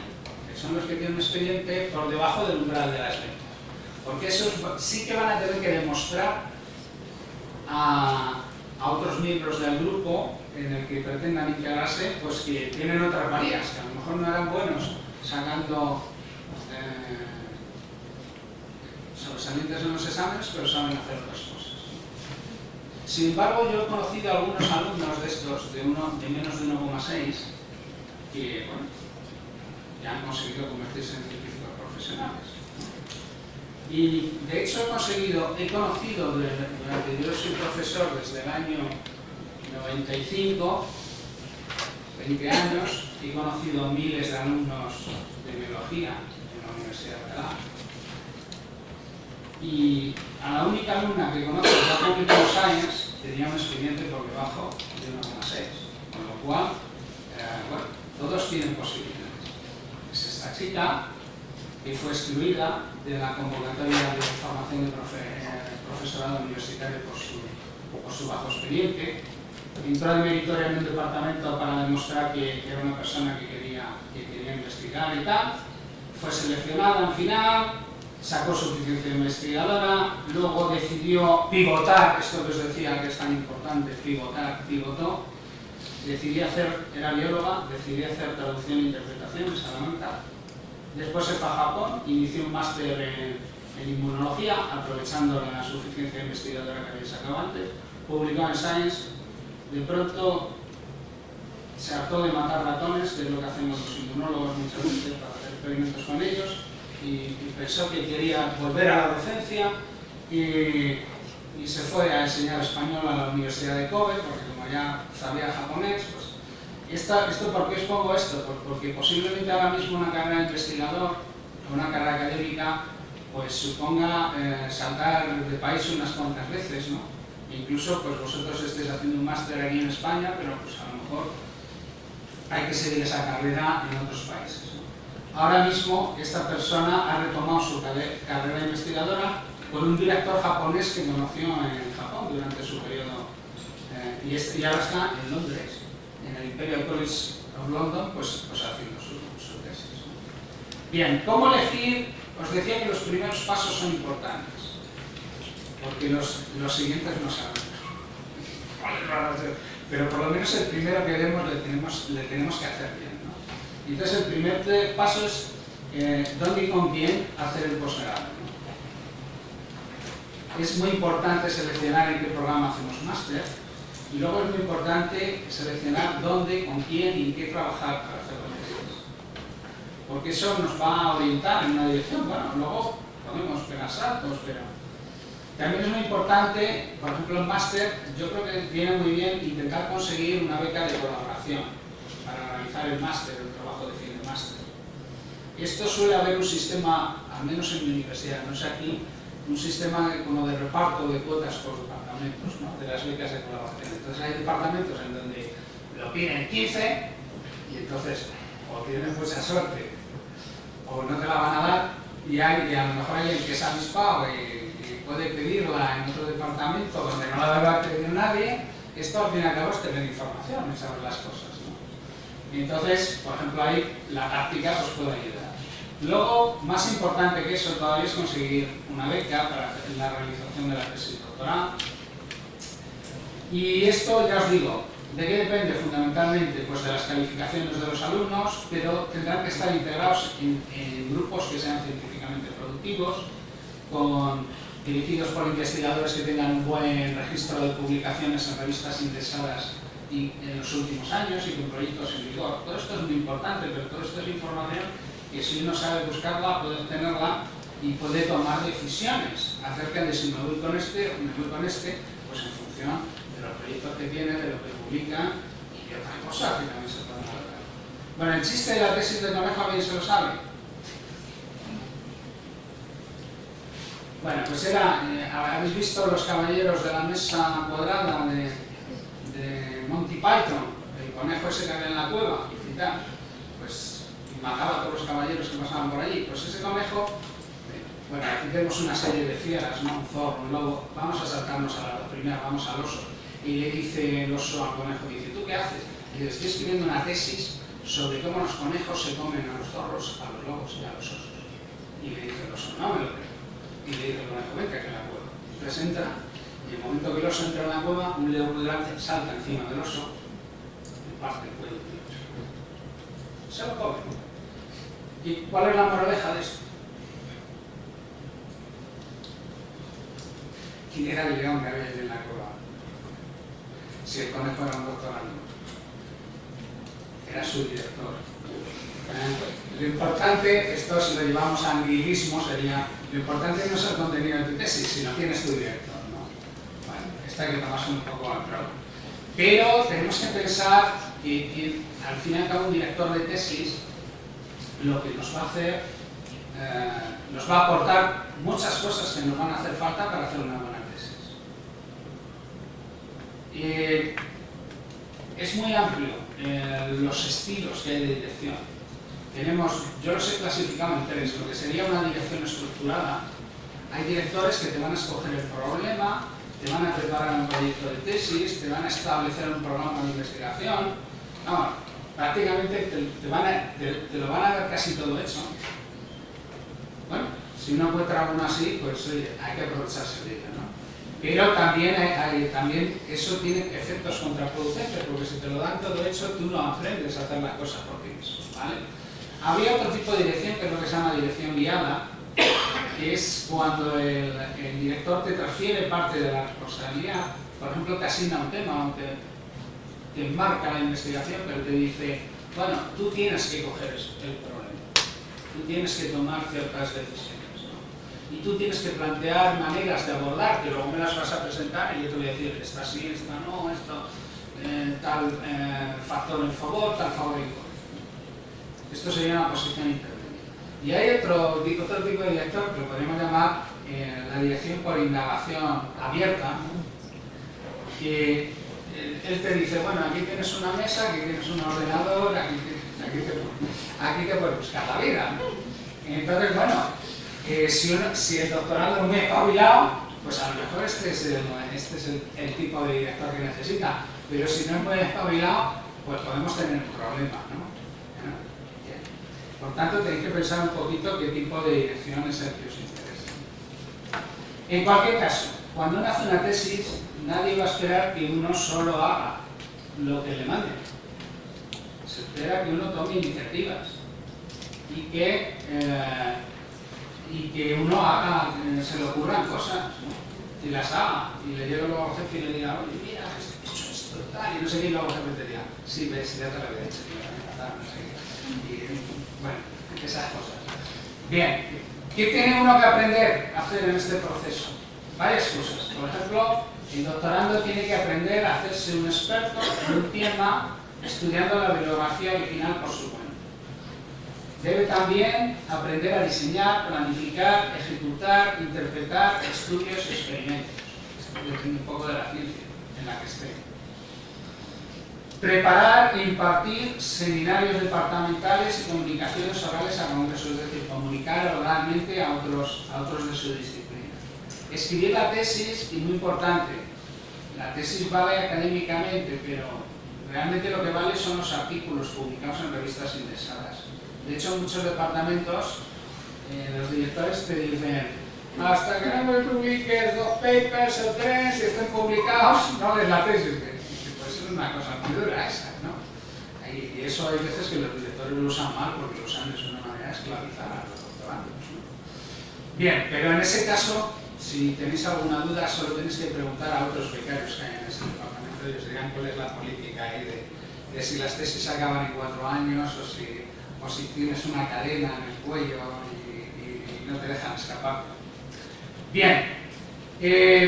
que son los que tienen un expediente por debajo del umbral de las becas. Porque esos sí que van a tener que demostrar a otros miembros del grupo en el que pretendan integrarse, pues que tienen otras valías, que a lo mejor no eran buenos sacando sobresalientes en los exámenes, pero saben hacer otras cosas. Sin embargo, yo he conocido a algunos alumnos de estos, de menos de 1,6, que bueno, ya han conseguido convertirse en científicos profesionales. Y de hecho he conocido durante, yo soy profesor desde el año 95, 20 años, he conocido miles de alumnos de biología en la Universidad de Alcalá. Y a la única alumna que conozco de la Computer Science tenía un expediente por debajo de 1,6, con lo cual, bueno, todos tienen posibilidades. Es esta chica que fue excluida de la convocatoria de formación de profesorado universitario por su bajo expediente. Entró de meritoria en un departamento para demostrar que era una persona que quería investigar y tal. Fue seleccionada al final, sacó suficiencia investigadora, luego decidió pivotar, esto que os decía que es tan importante, pivotó. Era bióloga, decidió hacer traducción e interpretación en Salamanca. Después se fue a Japón, inició un máster en inmunología, aprovechando la suficiencia investigadora que había sacado antes, publicó en Science. De pronto se hartó de matar ratones, que es lo que hacemos los inmunólogos muchas veces para hacer experimentos con ellos, y pensó que quería volver a la docencia y se fue a enseñar español a la Universidad de Kobe, porque como ya sabía japonés, pues ¿esto por qué os pongo esto? Porque posiblemente ahora mismo una carrera de investigador o una carrera académica pues suponga saltar de país unas cuantas veces, ¿no? Incluso pues vosotros estéis haciendo un máster aquí en España, pero pues a lo mejor hay que seguir esa carrera en otros países, ¿no? Ahora mismo esta persona ha retomado su carrera investigadora con un director japonés que conoció en Japón durante su periodo y ahora está en Londres, en el Imperial College of London, pues haciendo su tesis, ¿no? Bien, ¿cómo elegir? Os decía que los primeros pasos son importantes, porque los siguientes no sabemos cuáles van a ser, pero por lo menos el primero que demos le tenemos que hacer bien, ¿no? Entonces el primer paso es dónde y con quién hacer el posgrado, ¿no? Es muy importante seleccionar en qué programa hacemos máster, y luego es muy importante seleccionar dónde, con quién y en qué trabajar para hacer la tesis. porque eso nos va a orientar en una dirección. Bueno, luego podemos pegar saltos, pero también es muy importante, por ejemplo, el máster, yo creo que viene muy bien intentar conseguir una beca de colaboración para realizar el máster, el trabajo de fin de máster. Esto suele haber un sistema, al menos en mi universidad, no sé aquí, un sistema como de reparto de cuotas por departamentos, ¿no? De las becas de colaboración. Entonces hay departamentos en donde lo piden 15 y entonces o tienen mucha suerte o no te la van a dar y a lo mejor hay el que es avispado y puede pedirla en otro departamento donde no la va a pedir nadie. Esto al fin y al cabo es tener información, es saber las cosas, ¿no? Y entonces, por ejemplo, ahí la táctica os puede ayudar. Luego, más importante que eso todavía es conseguir una beca para la realización de la tesis doctoral. Y esto, ya os digo, ¿de qué depende? Fundamentalmente pues de las calificaciones de los alumnos, pero tendrán que estar integrados en grupos que sean científicamente productivos, dirigidos por investigadores que tengan un buen registro de publicaciones en revistas interesadas en los últimos años y con proyectos en vigor. Todo esto es muy importante, pero todo esto es información que si uno sabe buscarla, puede obtenerla y puede tomar decisiones acerca de si me voy con este o me voy con este, pues en función de los proyectos que tiene, de lo que publica y de otras cosas que también se pueden hablar. Bueno, el chiste de la tesis de Conejo, ¿alguien se lo sabe? Bueno, pues habéis visto los caballeros de la mesa cuadrada de Monty Python, el conejo ese que había en la cueva y tal, pues mataba a todos los caballeros que pasaban por allí. Pues ese conejo, bueno, aquí tenemos una serie de fieras, ¿no? Un zorro, un lobo, vamos a saltarnos a la primera, vamos al oso. Y le dice el oso al conejo, dice, ¿tú qué haces? Y le estoy escribiendo una tesis sobre cómo los conejos se comen a los zorros, a los lobos y a los osos. Y le dice el oso, no me lo creo. Y le dice el conejo, venga, que la cueva. Entonces entra, y en el momento que el oso entra en la cueva, un león muy grande salta encima del oso y parte el cuello del oso. Se lo come. ¿Y cuál es la moraleja de esto? ¿Quién era el león que había en la cueva? Si el conejo era un doctorando. Era su director. Lo importante, esto si lo llevamos a anguilismo, sería lo importante no es el contenido de tu tesis, sino quién es tu director, ¿no? Bueno, esta hay que tomarse un poco al pro. Pero tenemos que pensar que al fin y al cabo un director de tesis lo que nos va a hacer, nos va a aportar muchas cosas que nos van a hacer falta para hacer una buena tesis. Es muy amplio los estilos que hay de dirección. Yo los he clasificado en tres, lo que sería una dirección estructurada. Hay directores que te van a escoger el problema, te van a preparar un proyecto de tesis, te van a establecer un programa de investigación. No, prácticamente te lo van a dar casi todo hecho. Bueno, si uno encuentra alguno así, pues oye, hay que aprovecharse de ello, ¿no? Pero también eso tiene efectos contraproducentes, porque si te lo dan todo hecho, tú no aprendes a hacer las cosas por ti mismo, ¿vale? Habría otro tipo de dirección, que es lo que se llama dirección guiada, que es cuando el director te transfiere parte de la responsabilidad. Por ejemplo, te asigna un tema o te marca la investigación, pero te dice, bueno, tú tienes que coger el problema, tú tienes que tomar ciertas decisiones, ¿no? Y tú tienes que plantear maneras de abordar, que luego me las vas a presentar y yo te voy a decir, esta sí, esta no, esto, tal factor en favor, tal favor en contra. Esto sería una posición intermedia. Y hay otro tipo de director que lo podemos llamar la dirección por indagación abierta, ¿no? Que él te dice, bueno, aquí tienes una mesa, aquí tienes un ordenador, aquí te puedes buscar la vida, ¿no? Entonces, bueno, si el doctorado es muy espabilado, pues a lo mejor este es el tipo de director que necesita, pero si no es muy espabilado, pues podemos tener un problema, ¿no? Por tanto, tenéis que pensar un poquito qué tipo de dirección es el que os interesa. En cualquier caso, cuando uno hace una tesis, nadie va a esperar que uno solo haga lo que le manden. Se espera que uno tome iniciativas y que uno haga, se le ocurran cosas, ¿no? Y las haga, y le llegue luego al jefe y le diga, oye, mira, he hecho esto. esto tal, y no sé qué, y luego se metería, sí, ves, ya te lo había dicho, no sé qué. Y bueno, esas cosas. Bien, ¿qué tiene uno que aprender a hacer en este proceso? Varias cosas. Por ejemplo, el doctorando tiene que aprender a hacerse un experto en un tema estudiando la bibliografía original por su cuenta. Debe también aprender a diseñar, planificar, ejecutar, interpretar estudios y experimentos. Esto depende un poco de la ciencia en la que esté. Preparar e impartir seminarios departamentales y comunicaciones orales a congresos, es decir, comunicar oralmente a otros de su disciplina. Escribir la tesis, y muy importante, la tesis vale académicamente, pero realmente lo que vale son los artículos publicados en revistas indexadas. De hecho, en muchos departamentos, los directores te dicen, hasta que no me publiques 2 papers o 3 y estén publicados, no lees la tesis. Pues es una cosa muy dura esa, ¿no? Y eso hay veces que los directores lo usan mal porque lo usan de una manera de esclavizar a los doctorandos, ¿no? Bien, pero en ese caso, si tenéis alguna duda, solo tenéis que preguntar a otros becarios que hay en ese departamento y os dirán cuál es la política ahí de si las tesis acaban en 4 años o si tienes una cadena en el cuello y no te dejan escapar. Bien,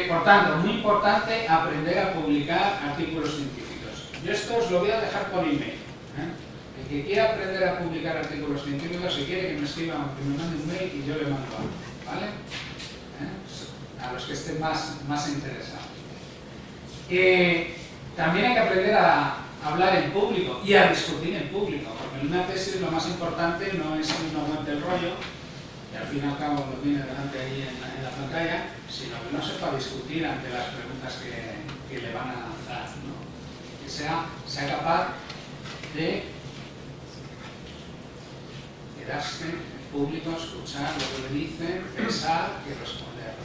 por tanto, muy importante aprender a publicar artículos científicos. Yo esto os lo voy a dejar por email. El que quiera aprender a publicar artículos científicos, si quiere que me escriba, que me mande un mail y yo le mando algo, ¿vale? A los que estén más interesados. También hay que aprender a hablar en público y a discutir en público, porque en una tesis lo más importante no es que uno aguante el rollo, y al fin y al cabo lo tiene delante ahí en la pantalla, sino que no sepa discutir ante las preguntas que le van a lanzar, ¿no? Que sea capaz de quedarse en público, escuchar lo que le dicen, pensar y responder.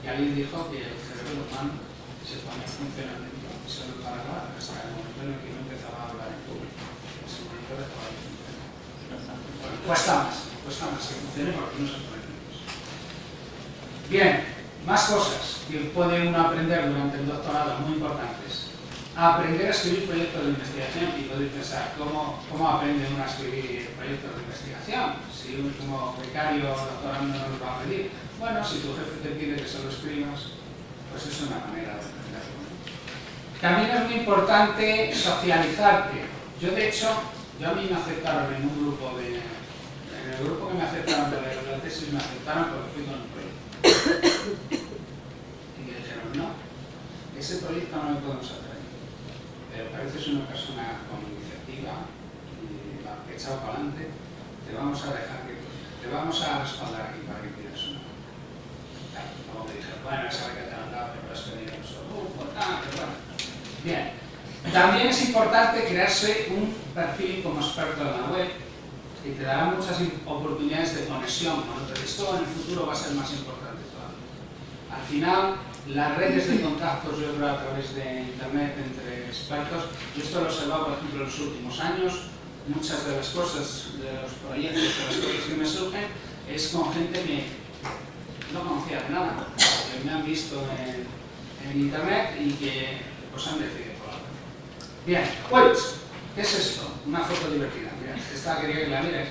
Y alguien dijo que el cerebro humano se pone en funcionamiento solo para hablar hasta el momento en el que no empezaba a hablar en público. En ese momento dejaba de funcionar. Bueno, cuesta más que funcione porque no se pone nervioso. Bien, más cosas que puede uno aprender durante el doctorado, muy importantes. Aprender a escribir proyectos de investigación, y podéis pensar, ¿cómo aprende uno a escribir proyectos de investigación? Si uno como becario o doctorando no lo va a pedir. Bueno, si tu jefe te pide que se lo escribas, pues es una manera de aprenderlo. También es muy importante socializarte. Yo, de hecho, a mí me aceptaron en un grupo en el grupo que me aceptaron de la tesis, me aceptaron porque fui con un proyecto. Y me dijeron, no, ese proyecto no lo podemos hacer. Pero pareces una persona con iniciativa y echado para adelante, te vamos a dejar te vamos a respaldar aquí para que pidas una. Claro, luego me dijeron, bueno, esa que te han dado, pero has venido a nuestro grupo, pero bueno. Bien, también es importante crearse un perfil como experto en la web que te dará muchas oportunidades de conexión con otros. Esto en el futuro va a ser más importante todavía. Al final, las redes de contactos, yo creo, a través de internet entre expertos, y esto lo he observado, por ejemplo, en los últimos años, muchas de las cosas, de los proyectos, de las cosas que me surgen, es con gente que no conocía de nada, que me han visto en internet y que pues han decidido colaborar. Bien, pues, ¿qué es esto? Una foto divertida. Mira, esta quería que la mires.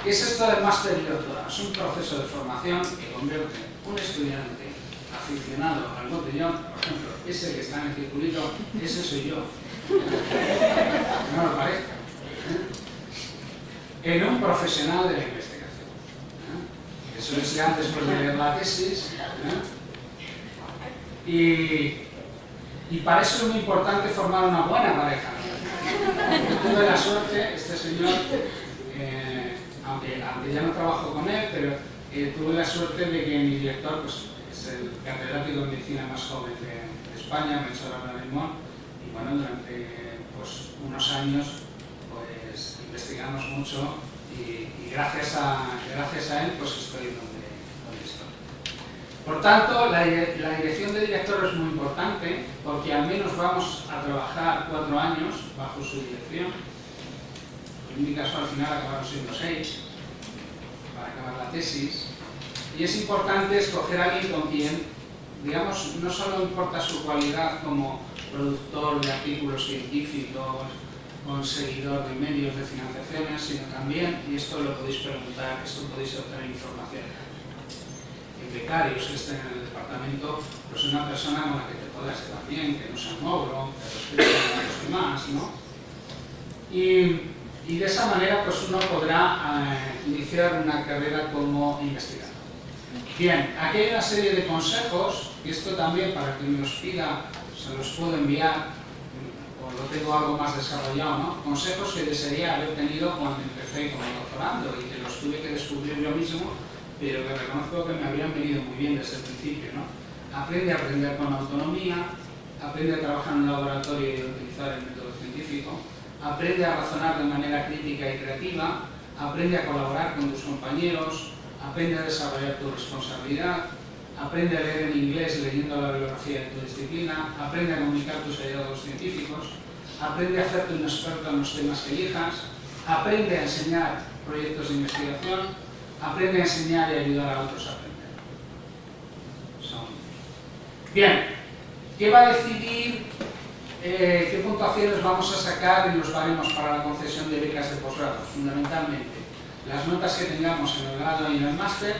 ¿Qué es esto del máster y doctorado? Es un proceso de formación que convierte un estudiante aficionado al botellón, por ejemplo, ese que está en el circulito, ese soy yo. Que no lo parezca. En un profesional de la investigación. Eso es ya después de leer la tesis. Y para eso es muy importante formar una buena pareja. Yo tuve la suerte, este señor, aunque ya no trabajo con él, pero tuve la suerte de que mi director pues, es el catedrático de medicina más joven de España, Melchor Limón, y bueno, durante pues, unos años pues, investigamos mucho y gracias a él pues, estoy donde estoy. Por tanto, la dirección de director es muy importante porque al menos vamos a trabajar 4 años bajo su dirección. En mi caso al final acabaron siendo 6 para acabar la tesis. Y es importante escoger a alguien con quien, digamos, no solo importa su cualidad como productor de artículos científicos, conseguidor de medios de financiaciones, sino también, y esto lo podéis preguntar, esto podéis obtener información en becarios que estén en el departamento, pues una persona con la que te puedas llevar bien, que no sea un ogro, que respete a los demás, ¿no? Y de esa manera pues uno podrá iniciar una carrera como investigador. Bien, aquí hay una serie de consejos, y esto también para quien me los pida se los puedo enviar, o lo tengo algo más desarrollado, ¿no? Consejos que desearía haber tenido cuando empecé como doctorando y que los tuve que descubrir yo mismo, pero que reconozco que me habrían venido muy bien desde el principio, ¿no? Aprende a aprender con autonomía, aprende a trabajar en un laboratorio y a utilizar el método científico, aprende a razonar de manera crítica y creativa, aprende a colaborar con tus compañeros, aprende a desarrollar tu responsabilidad, aprende a leer en inglés leyendo la bibliografía de tu disciplina, aprende a comunicar tus hallazgos científicos, aprende a hacerte un experto en los temas que elijas, aprende a enseñar proyectos de investigación, aprende a enseñar y ayudar a otros a aprender. Bien, ¿qué va a decidir qué puntuaciones vamos a sacar en los baremos para la concesión de becas de posgrado? Fundamentalmente, las notas que tengamos en el grado y en el máster,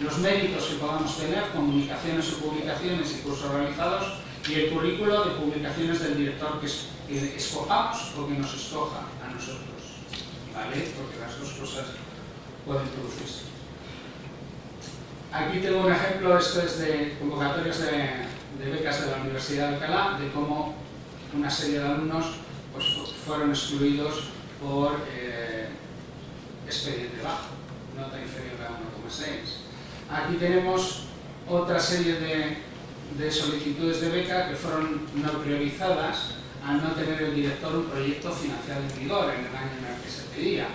los méritos que podamos tener, comunicaciones o publicaciones y cursos realizados, y el currículo de publicaciones del director que escojamos o que nos escoja a nosotros, ¿vale? Porque las dos cosas pueden producirse. Aquí tengo un ejemplo, esto es de convocatorias de becas de la Universidad de Alcalá, de cómo una serie de alumnos pues, fueron excluidos por expediente bajo, nota inferior a 1,6. Aquí tenemos otra serie de solicitudes de beca que fueron no priorizadas al no tener el director un proyecto financiado en vigor en el año en el que se pedía.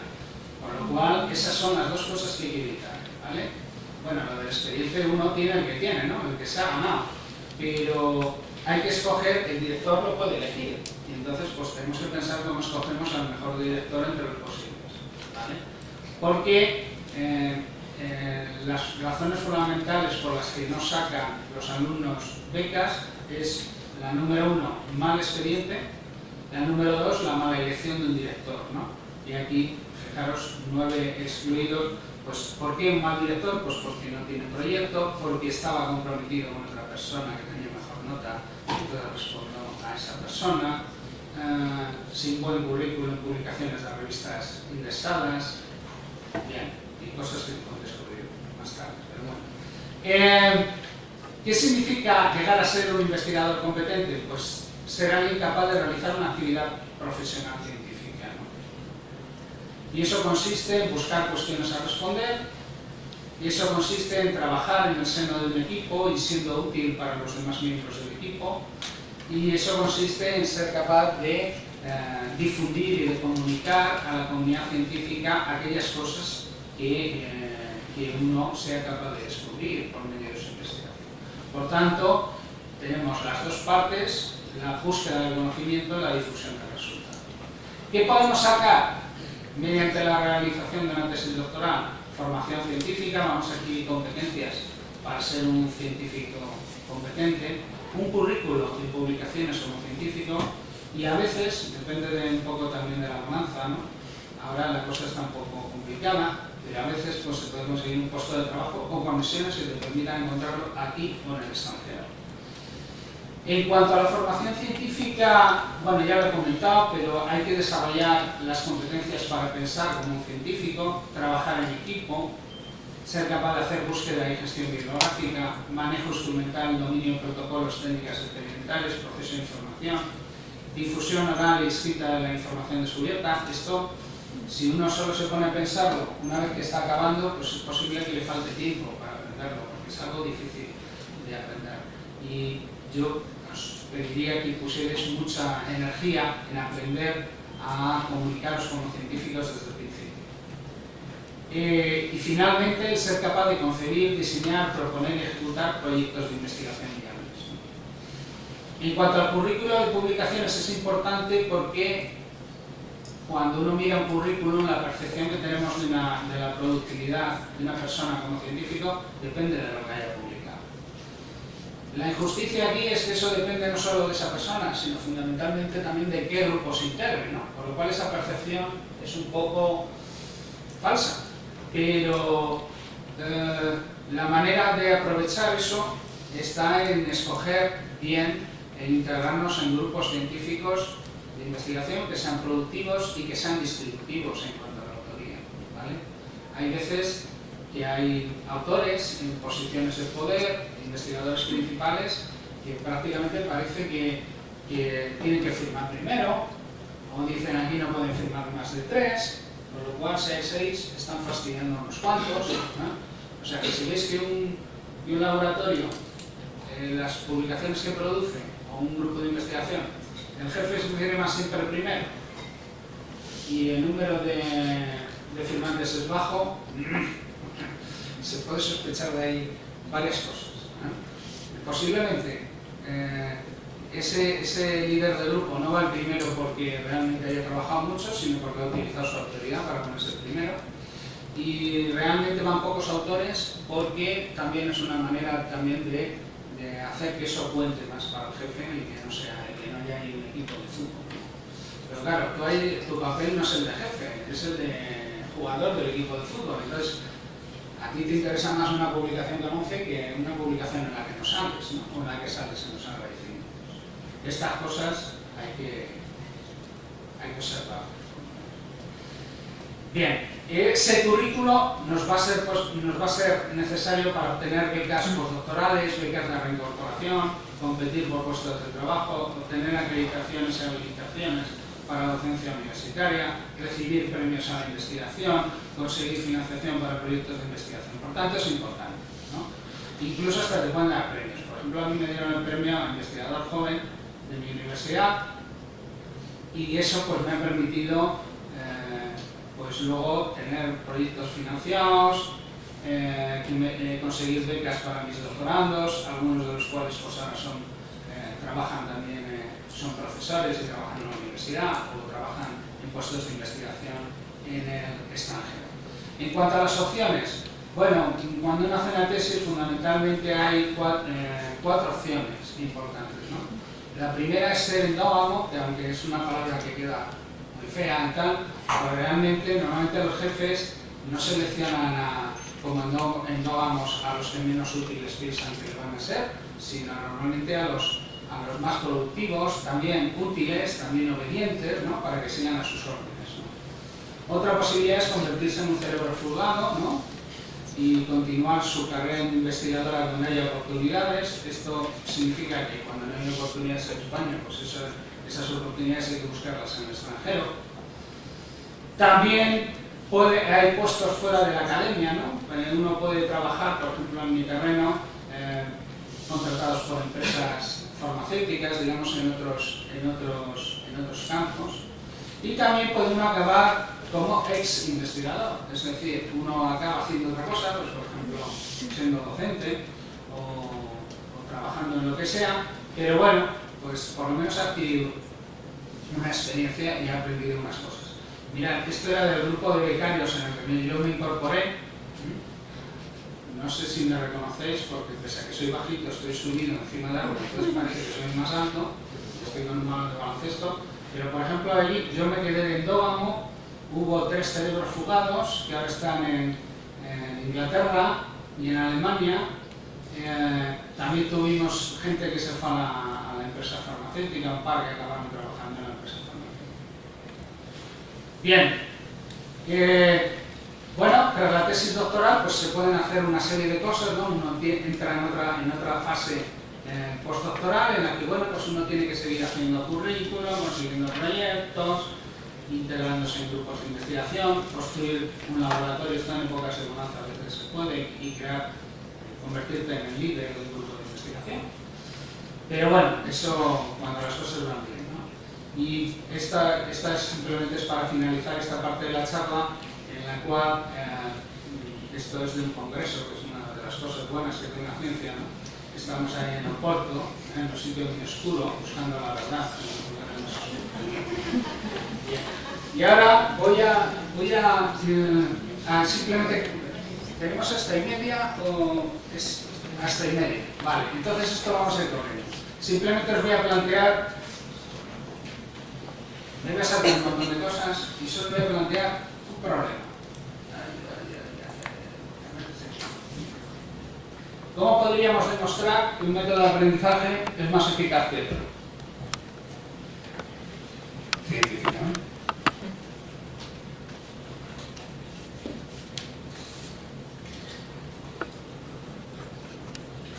Con lo cual, esas son las dos cosas que hay que evitar, ¿vale? Bueno, lo del expediente uno tiene el que tiene, ¿no? El que se ha ganado. Pero hay que escoger, el director lo puede elegir. Y entonces, pues tenemos que pensar cómo escogemos al mejor director entre los posibles, ¿vale? Porque las razones fundamentales por las que no sacan los alumnos becas es la número 1, mal expediente, la número 2, la mala elección de un director, ¿no? Y aquí, fijaros, 9 excluidos. Pues, ¿por qué un mal director? Pues porque no tiene proyecto, porque estaba comprometido con otra persona que tenía mejor nota, entonces respondió a esa persona, sin buen currículum en publicaciones de revistas indexadas, bien, y cosas que pueden descubrir más tarde, pero bueno. ¿Qué significa llegar a ser un investigador competente? Pues ser alguien capaz de realizar una actividad profesional científica, ¿no? Y eso consiste en buscar cuestiones a responder, y eso consiste en trabajar en el seno de un equipo y siendo útil para los demás miembros del equipo, y eso consiste en ser capaz de difundir y de comunicar a la comunidad científica aquellas cosas que uno sea capaz de descubrir por medio de su investigación. Por tanto, tenemos las dos partes, la búsqueda del conocimiento y la difusión del resultado. ¿Qué podemos sacar mediante la realización de una tesis doctoral? Formación científica, vamos aquí, competencias para ser un científico competente, un currículo de publicaciones como científico, y a veces, depende un poco también de la bonanza, ¿no? Ahora la cosa está un poco complicada, pero a veces pues, se puede conseguir un puesto de trabajo o conexiones que te permitan encontrarlo aquí o en el extranjero. En cuanto a la formación científica, bueno, ya lo he comentado, pero hay que desarrollar las competencias para pensar como un científico, trabajar en equipo, ser capaz de hacer búsqueda y gestión bibliográfica, manejo instrumental, dominio de protocolos, técnicas experimentales, proceso de información, difusión oral y escrita de la información descubierta. Esto, si uno solo se pone a pensarlo, una vez que está acabando, pues es posible que le falte tiempo para aprenderlo, porque es algo difícil de aprender. Y yo os pediría que pusierais mucha energía en aprender a comunicaros como científicos desde el principio. Y finalmente, el ser capaz de concebir, diseñar, proponer y ejecutar proyectos de investigación viables. En cuanto al currículo de publicaciones, es importante porque cuando uno mira un currículum, la percepción que tenemos de la productividad de una persona como científico depende de lo que haya publicado. La injusticia aquí es que eso depende no solo de esa persona, sino fundamentalmente también de qué grupo se integre, ¿no? Por lo cual esa percepción es un poco falsa. Pero la manera de aprovechar eso está en escoger bien, en integrarnos en grupos científicos de investigación que sean productivos y que sean distributivos en cuanto a la autoría, ¿vale? Hay veces que hay autores en posiciones de poder, investigadores principales, que prácticamente parece que tienen que firmar primero, o dicen aquí no pueden firmar más de 3, por lo cual si hay 6 están fastidiando a unos cuantos, ¿no? O sea que si veis que un laboratorio, las publicaciones que produce, o un grupo de investigación, el jefe se firma siempre primero y el número de firmantes es bajo, se puede sospechar de ahí varias cosas, ¿eh? Posiblemente ese líder del grupo no va el primero porque realmente haya trabajado mucho, sino porque ha utilizado su autoridad para ponerse el primero. Y realmente van pocos autores porque también es una manera también de hacer que eso cuente más para el jefe y que no haya ahí un equipo de fútbol. Pero claro, tu papel no es el de jefe, es el de jugador del equipo de fútbol. Entonces, a ti te interesa más una publicación de 11 que una publicación en la que no sales, ¿no? O en la que sales en los agradecimientos. Estas cosas hay que observar. Bien, ese currículo nos va a ser necesario para obtener becas postdoctorales, becas de reincorporación, competir por puestos de trabajo, obtener acreditaciones y habilitaciones para docencia universitaria, recibir premios a la investigación, conseguir financiación para proyectos de investigación. Por tanto, es importante, ¿no? Incluso hasta te pueden dar premios. Por ejemplo, a mí me dieron el premio a investigador joven de mi universidad y eso pues me ha permitido pues luego tener proyectos financiados, conseguir becas para mis doctorandos, algunos de los cuales pues ahora trabajan también, son profesores y trabajan en la universidad o trabajan en puestos de investigación en el extranjero. En cuanto a las opciones, bueno, cuando uno hace una tesis fundamentalmente hay cuatro opciones importantes, ¿no? La primera es ser endógamo, que aunque es una palabra que queda muy fea y tal, pero realmente normalmente los jefes no seleccionan como endógamos a los que menos útiles piensan que van a ser, sino normalmente a los más productivos, también útiles, también obedientes, ¿no? Para que sigan a sus órdenes, ¿no? Otra posibilidad es convertirse en un cerebro fugado, ¿no? Y continuar su carrera investigadora donde haya oportunidades. Esto significa que cuando no hay oportunidades en España, pues esas oportunidades hay que buscarlas en el extranjero. También hay puestos fuera de la academia, ¿no? Uno puede trabajar, por ejemplo, en mi terreno, contratados por empresas farmacéuticas, digamos, en otros campos. Y también puede uno acabar como ex investigador, es decir, uno acaba haciendo otra cosa, pues por ejemplo, siendo docente o trabajando en lo que sea, pero bueno, pues por lo menos ha adquirido una experiencia y ha aprendido unas cosas. Mirad, esto era del grupo de becarios en el que yo me incorporé. No sé si me reconocéis porque pese a que soy bajito, estoy subido encima del árbol, entonces parece que soy más alto, estoy con un balón de baloncesto, pero por ejemplo allí yo me quedé de endógamo, hubo 3 cerebros fugados que ahora están en Inglaterra y en Alemania. También tuvimos gente que se fue a la empresa farmacéutica, un par que acabaron trabajando en la empresa farmacéutica. Bien, bueno, tras la tesis doctoral pues se pueden hacer una serie de cosas, ¿no? Uno entra en otra fase postdoctoral en la que bueno, pues uno tiene que seguir haciendo currículum, consiguiendo proyectos, integrándose en grupos de investigación, construir un laboratorio. Esto en épocas de bonanza a veces se puede, y convertirte en el líder de un grupo de investigación. Pero bueno, eso cuando las cosas van bien, ¿no? Y esta simplemente es para finalizar esta parte de la charla, en la cual esto es de un congreso, que es una de las cosas buenas que tiene la ciencia, ¿no? Estamos ahí en Oporto, en un sitio muy oscuro, buscando la verdad. Y ahora voy a simplemente, ¿tenemos hasta y media o es Hasta y media. Vale, entonces esto vamos a ir corriendo. Simplemente os voy a plantear, me voy a saltar un montón de cosas y solo voy a plantear un problema. ¿Cómo podríamos demostrar que un método de aprendizaje es más eficaz que otro? Científicamente.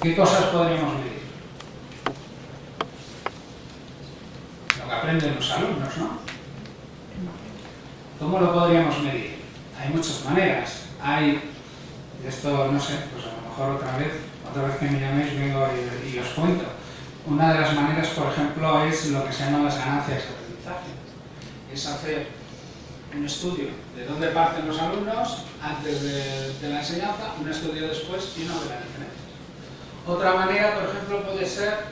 ¿Qué cosas podríamos medir? Lo que aprenden los alumnos, ¿no? ¿Cómo lo podríamos medir? Hay muchas maneras. Hay, esto no sé, pues a lo mejor otra vez que me llaméis vengo y os cuento. Una de las maneras, por ejemplo, es lo que se llaman las ganancias de aprendizaje. Es hacer un estudio de dónde parten los alumnos antes de la enseñanza, un estudio después y uno de la diferencia. Otra manera, por ejemplo, puede ser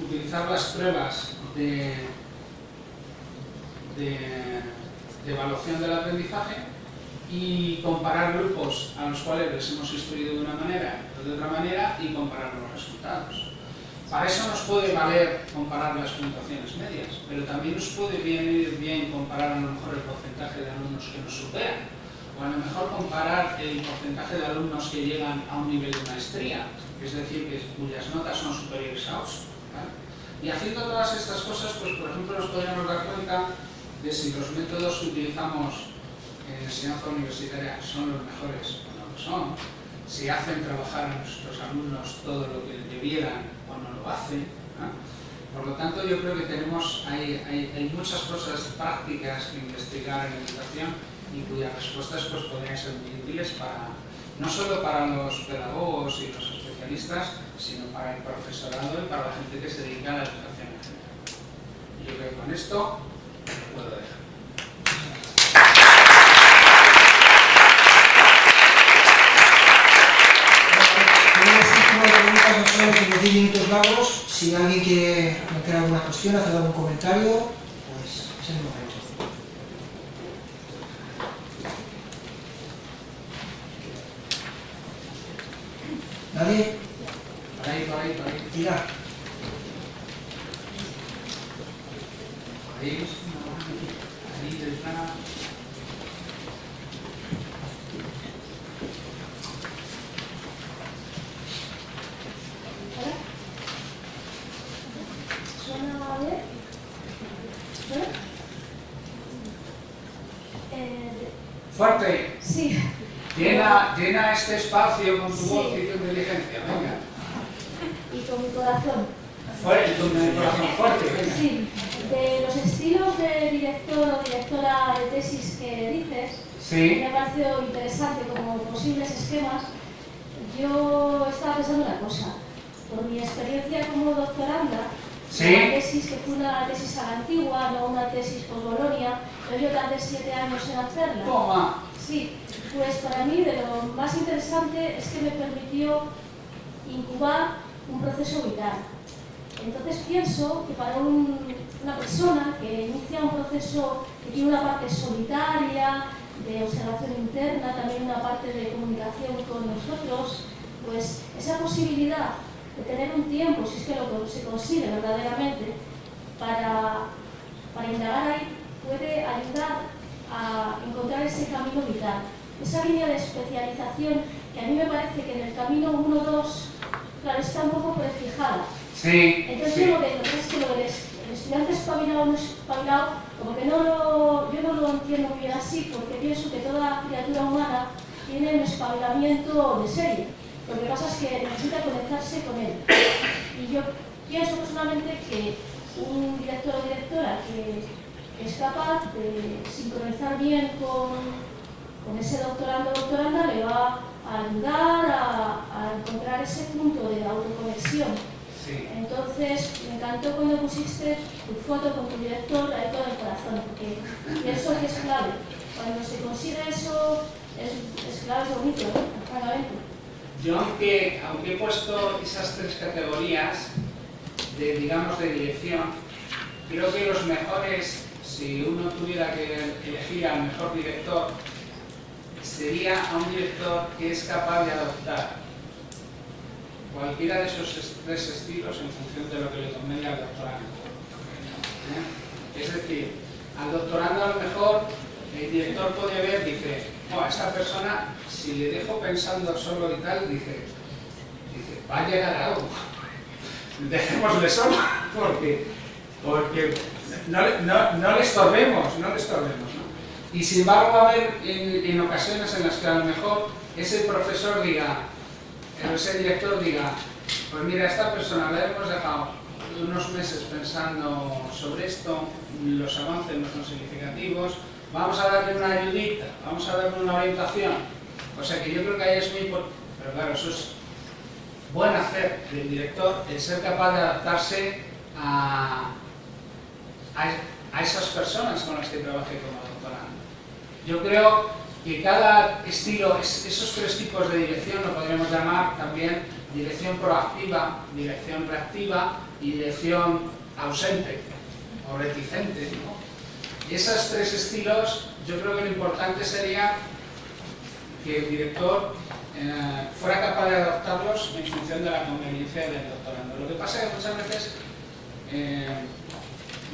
utilizar las pruebas de evaluación del aprendizaje y comparar grupos a los cuales les hemos instruido de una manera o de otra manera y comparar los resultados. Para eso nos puede valer comparar las puntuaciones medias, pero también nos puede venir bien comparar a lo mejor el porcentaje de alumnos que nos superan, o a lo mejor comparar el porcentaje de alumnos que llegan a un nivel de maestría, es decir, cuyas notas son superiores a 8. ¿Vale? Y haciendo todas estas cosas, pues por ejemplo nos podríamos dar cuenta de si los métodos que utilizamos en enseñanza universitaria son los mejores o no lo son, si hacen trabajar a nuestros alumnos todo lo que debieran o no lo hacen. ¿No? Por lo tanto, yo creo que hay muchas cosas prácticas que investigar en educación y cuyas respuestas pues, podrían ser muy útiles no solo para los pedagogos y los especialistas, sino para el profesorado y para la gente que se dedica a la educación en general. Y yo creo que con esto lo puedo dejar. Tenemos 10 minutos largos. Si alguien quiere meter alguna cuestión, hacer algún comentario, pues es el momento. ¿Nadie? Por ahí. Tira. Ahí, del plano. ¿Suena bien? ¿Suena? Fuerte. Sí. Llena este espacio con tu Sí. voz y tu inteligencia. Venga. Y con mi corazón. Fuerte, con el corazón fuerte. Venga. Sí. De los estilos de director o directora de tesis que dices, Sí. me ha parecido interesante como posibles esquemas. Yo estaba pensando una cosa. Por mi experiencia como doctoranda, Sí. una tesis que fue una tesis a la antigua, no una tesis post-Bolonia, pero yo tardé 7 años en hacerla. Toma. Sí, pues para mí de lo más interesante es que me permitió incubar un proceso vital. Entonces pienso que para una persona que inicia un proceso que tiene una parte solitaria, de observación interna, también una parte de comunicación con nosotros, pues esa posibilidad de tener un tiempo, si es que se consigue verdaderamente, para indagar ahí, puede ayudar a encontrar ese camino vital. Esa línea de especialización que a mí me parece que en el camino 1-2, claro, está un poco prefijada. Sí. Entonces Sí. yo lo que es que lo del estudiante espabilado o no espabilado, como que yo no lo entiendo muy bien así, porque pienso que toda criatura humana tiene un espabilamiento de serie. Lo que pasa es que necesita conectarse con él. Y yo pienso personalmente que un director o directora que es capaz de sincronizar bien con ese doctorando o doctoranda le va a ayudar a encontrar ese punto de autoconexión. Sí. Entonces, me encantó cuando pusiste tu foto con tu director ahí con el corazón, porque pienso que es clave. Cuando se consigue eso, es clave, es bonito, francamente. Yo, aunque he puesto esas 3 categorías de dirección, creo que los mejores, si uno tuviera que elegir al mejor director, sería a un director que es capaz de adoptar cualquiera de esos tres estilos en función de lo que le convenga al doctorando. Es decir, al doctorando a lo mejor el director puede ver, dice, a esta persona, si le dejo pensando solo y tal, dice, va a llegar a algo. Dejémosle solo, porque no le estorbemos, ¿no? Y sin embargo va a haber en ocasiones en las que a lo mejor ese profesor diga, ese director diga, pues mira, a esta persona la hemos dejado unos meses pensando sobre esto, los avances no son significativos, vamos a darle una ayudita, vamos a darle una orientación. O sea que yo creo que ahí es muy importante, pero claro, eso es buen hacer del director, el ser capaz de adaptarse a esas personas con las que trabaje como doctorando. Yo creo que cada estilo, esos tres tipos de dirección lo podríamos llamar también dirección proactiva, dirección reactiva y dirección ausente o reticente, ¿no? Y esos tres estilos, yo creo que lo importante sería que el director fuera capaz de adaptarlos en función de la conveniencia del doctorando. Lo que pasa es que muchas veces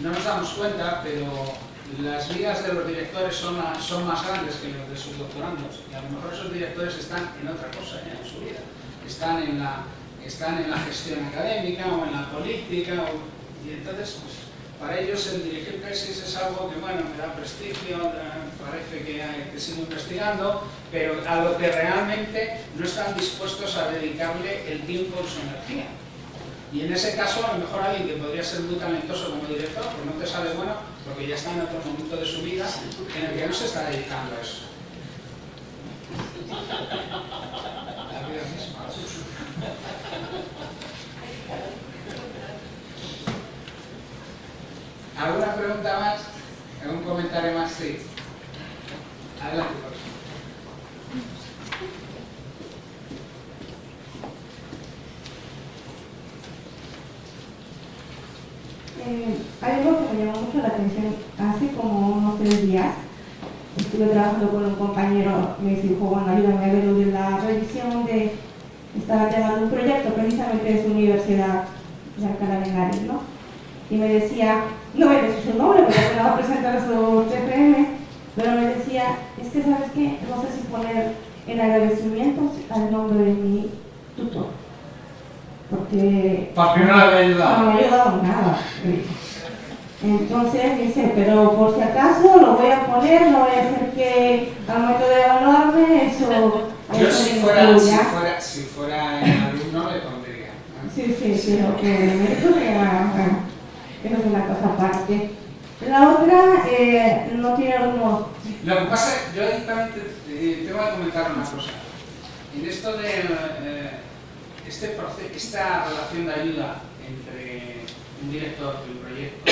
no nos damos cuenta, pero las vidas de los directores son más grandes que los de sus doctorandos, y a lo mejor esos directores están en otra cosa en su vida, están en la gestión académica o en la política, y entonces pues, para ellos el dirigir tesis es algo que bueno, me da prestigio, parece que sigo investigando, pero a lo que realmente no están dispuestos a dedicarle el tiempo y su energía. Y en ese caso, a lo mejor alguien que podría ser muy talentoso como director, pues no te sale bueno, porque ya está en otro momento de su vida en el que no se está dedicando a eso. La vida misma. ¿Alguna pregunta más? ¿Algún comentario más? Sí. Adelante, por favor. Hay algo que me llamó mucho la atención. Hace como unos 3 días estuve trabajando con un compañero, me dijo, bueno, ayúdame a ver lo de la revisión de... Estaba llevando un proyecto precisamente de su universidad de Alcalá de Henares, ¿no? Y me decía, no voy a decir su nombre porque me va a presentar a su TPM, pero me decía, es que ¿sabes qué? No sé si poner en agradecimientos al nombre de mi tutor. Porque no le había ayudado. No me ha ayudado nada. Entonces dice, pero por si acaso lo voy a poner, no voy a hacer que al momento de evaluarme eso... Yo si fuera el alumno le pondría, ¿no? Sí, pero que me dijo que eso es una cosa aparte. La otra no tiene algunos... Lo que pasa, yo directamente te voy a comentar una cosa. En esto de esta relación de ayuda entre un director de un proyecto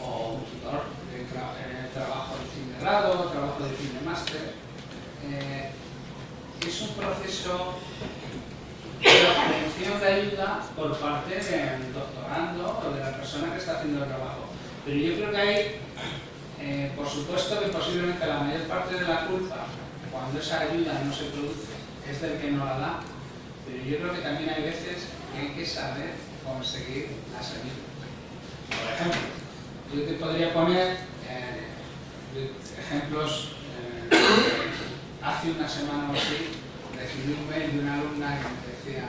o un tutor de trabajo de fin de grado, trabajo de fin de máster, es un proceso de obtención de ayuda por parte del doctorando o de la persona que está haciendo el trabajo. Pero yo creo que hay, por supuesto que posiblemente la mayor parte de la culpa, cuando esa ayuda no se produce, es del que no la da, pero yo creo que también hay veces que hay que saber conseguir las ayudas. Por ejemplo, yo te podría poner ejemplos. Hace una semana o así recibí un mail de una alumna que me decía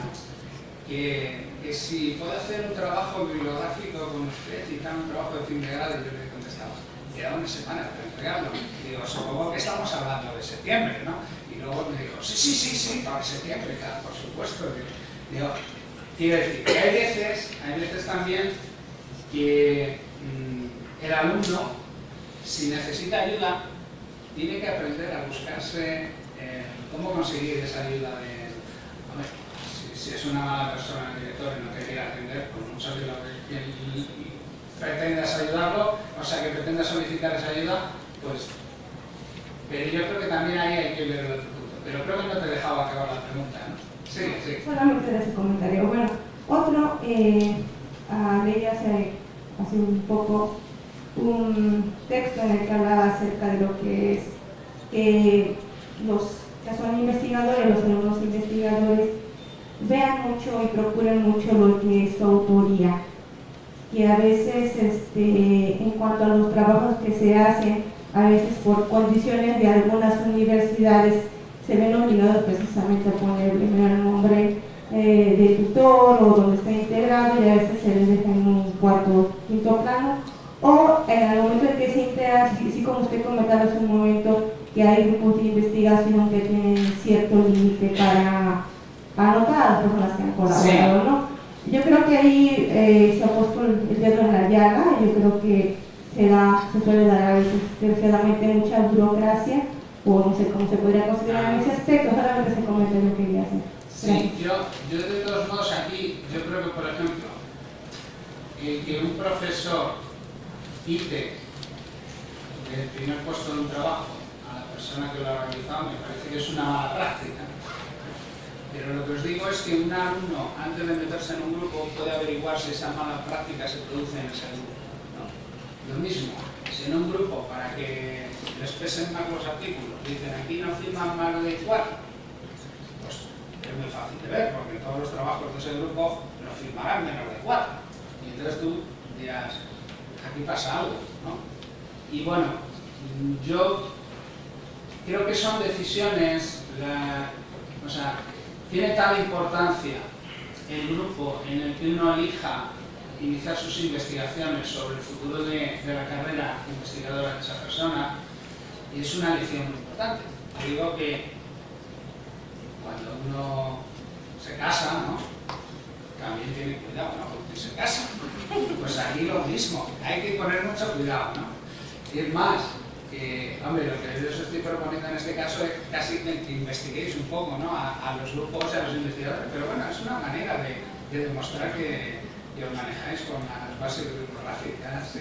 que si puedo hacer un trabajo bibliográfico con usted y tal, un trabajo de fin de grado, y yo le contestaba, queda una semana para entregarlo. Digo, supongo que estamos hablando de septiembre, ¿no? Y luego me dijo, sí, para septiembre, claro, por supuesto. Digo, quiero decir que hay veces también que el alumno, si necesita ayuda, tiene que aprender a buscarse cómo conseguir esa ayuda si es una mala persona el director y no te quiere atender, pues mucho de lo que pretendas ayudarlo, o sea que pretendas solicitar esa ayuda, pues... Pero yo creo que también ahí hay que ver el otro punto. Pero creo que no te he dejado acabar la pregunta, ¿no? Sí. Solamente de ese comentario. Bueno, otro, leí hace un poco un texto en el que hablaba acerca de lo que es que los que son investigadores, los alumnos investigadores, vean mucho y procuren mucho lo que es su autoría, que a veces en cuanto a los trabajos que se hacen, a veces por condiciones de algunas universidades se ven obligados precisamente a poner primero el nombre de tutor o donde está integrado, y a veces se les deja en un cuarto o quinto plano, o en el momento en que se integra, sí, como usted comentaba hace un momento, que hay grupos de investigación que tienen cierto límite para anotar a las personas que han colaborado, ¿no? Yo creo que ahí se ha puesto el dedo en la llaga. Yo creo que se suele dar a veces desgraciadamente mucha burocracia, o no sé cómo se podría considerar en ese aspecto. Solamente se comenta lo que quería hacer. Sí, yo de todos modos aquí, yo creo que, por ejemplo, el que un profesor quite del primer puesto de un trabajo a la persona que lo ha realizado, me parece que es una mala práctica. Pero lo que os digo es que un alumno, antes de meterse en un grupo, puede averiguar si esa mala práctica se produce en ese grupo, ¿no? Lo mismo, si en un grupo, para que les pesen más los artículos, dicen aquí no firman más de 4, pues es muy fácil de ver, porque todos los trabajos de ese grupo los firmarán menos de 4. Y entonces tú dirás, aquí pasa algo, ¿no? Y bueno, yo creo que son decisiones, o sea, tiene tal importancia el grupo en el que uno elija iniciar sus investigaciones sobre el futuro de la carrera investigadora de esa persona, y es una lección muy importante. Digo que cuando uno se casa, ¿no?, también tiene cuidado, ¿no?, porque se casa. Pues aquí lo mismo, hay que poner mucho cuidado, ¿no? Y es más, hombre, lo que yo os estoy proponiendo en este caso es casi que investiguéis un poco, ¿no?, a los grupos y a los investigadores, pero bueno, es una manera de demostrar que os manejáis con las bases bibliográficas,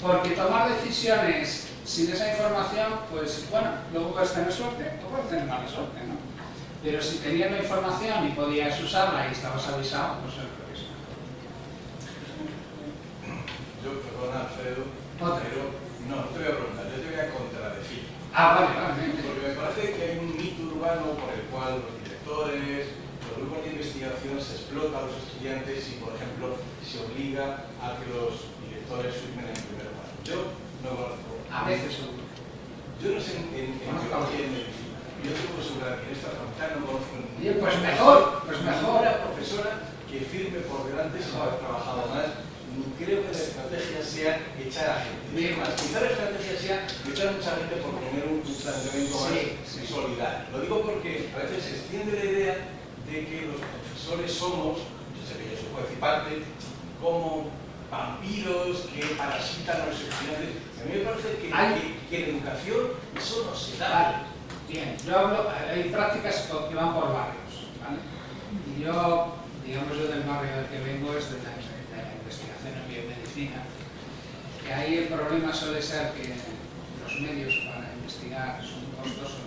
porque tomar decisiones sin esa información, pues bueno, luego puedes tener suerte o puedes tener mala suerte, ¿no? Pero si tenías la información y podías usarla y estabas avisado, pues es lo que es. Yo, perdona, Alfredo, pero no te voy a preguntar, yo te voy a contradecir. Vale. Porque me parece que hay un mito urbano por el cual los directores, los grupos de investigación se explota a los estudiantes y, por ejemplo, se obliga a que los directores firmen en primer plano. Yo no conozco. A veces seguro. Yo no sé en medicina. Yo tengo que asegurar que en esta facultad no conozco ninguna. Pues mejor. Una profesora que firme por delante sin haber trabajado más. Creo que la estrategia sea echar a gente. Más, quizá la estrategia sea echar a mucha gente por tener un planteamiento más solidario. Lo digo porque a veces se extiende la idea de que los profesores somos, yo sé que yo soy juez y parte, como vampiros que parasitan a los estudiantes. A mí me parece que en educación eso no se da. Vale. Bien, yo hablo, hay prácticas que van por barrios, ¿vale? Y yo, digamos, yo del barrio del que vengo es de la investigación en biomedicina, que ahí el problema suele ser que los medios para investigar son costosos,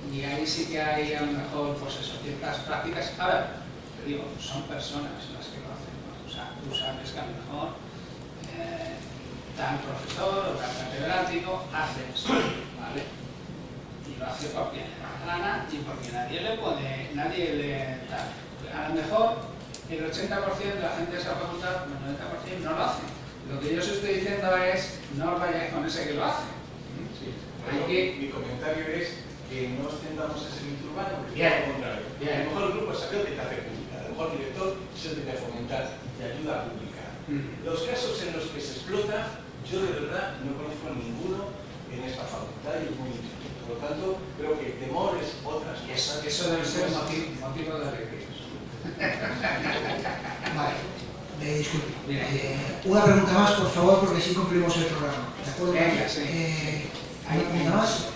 y ahí sí que hay a lo mejor, pues eso, ciertas prácticas. A ver, te digo, son personas las que lo hacen, ¿no? O sea, tú sabes que a lo mejor tal profesor o tal catedrático hace esto, ¿vale? Y lo hace porque le da la gana y porque nadie le tal. A lo mejor el 80% de la gente de esa facultad, el 90% no lo hace. Lo que yo os estoy diciendo es, no os vayáis con ese que lo hace. Sí. Mi comentario es que no extendamos ese mito urbano, porque es lo contrario. A lo mejor el grupo es aquel que te hace publicar, a lo mejor el director es el que te fomentar, te ayuda a publicar. Los casos en los que se explota, yo de verdad no conozco a ninguno en esta facultad y es muy difícil. Por lo tanto, creo que temores, otras cosas. Eso debe ser motivo de alegría. Vale, disculpe. Una pregunta más, por favor, porque así cumplimos el programa. ¿De acuerdo? Venga, sí. ¿Una pregunta más?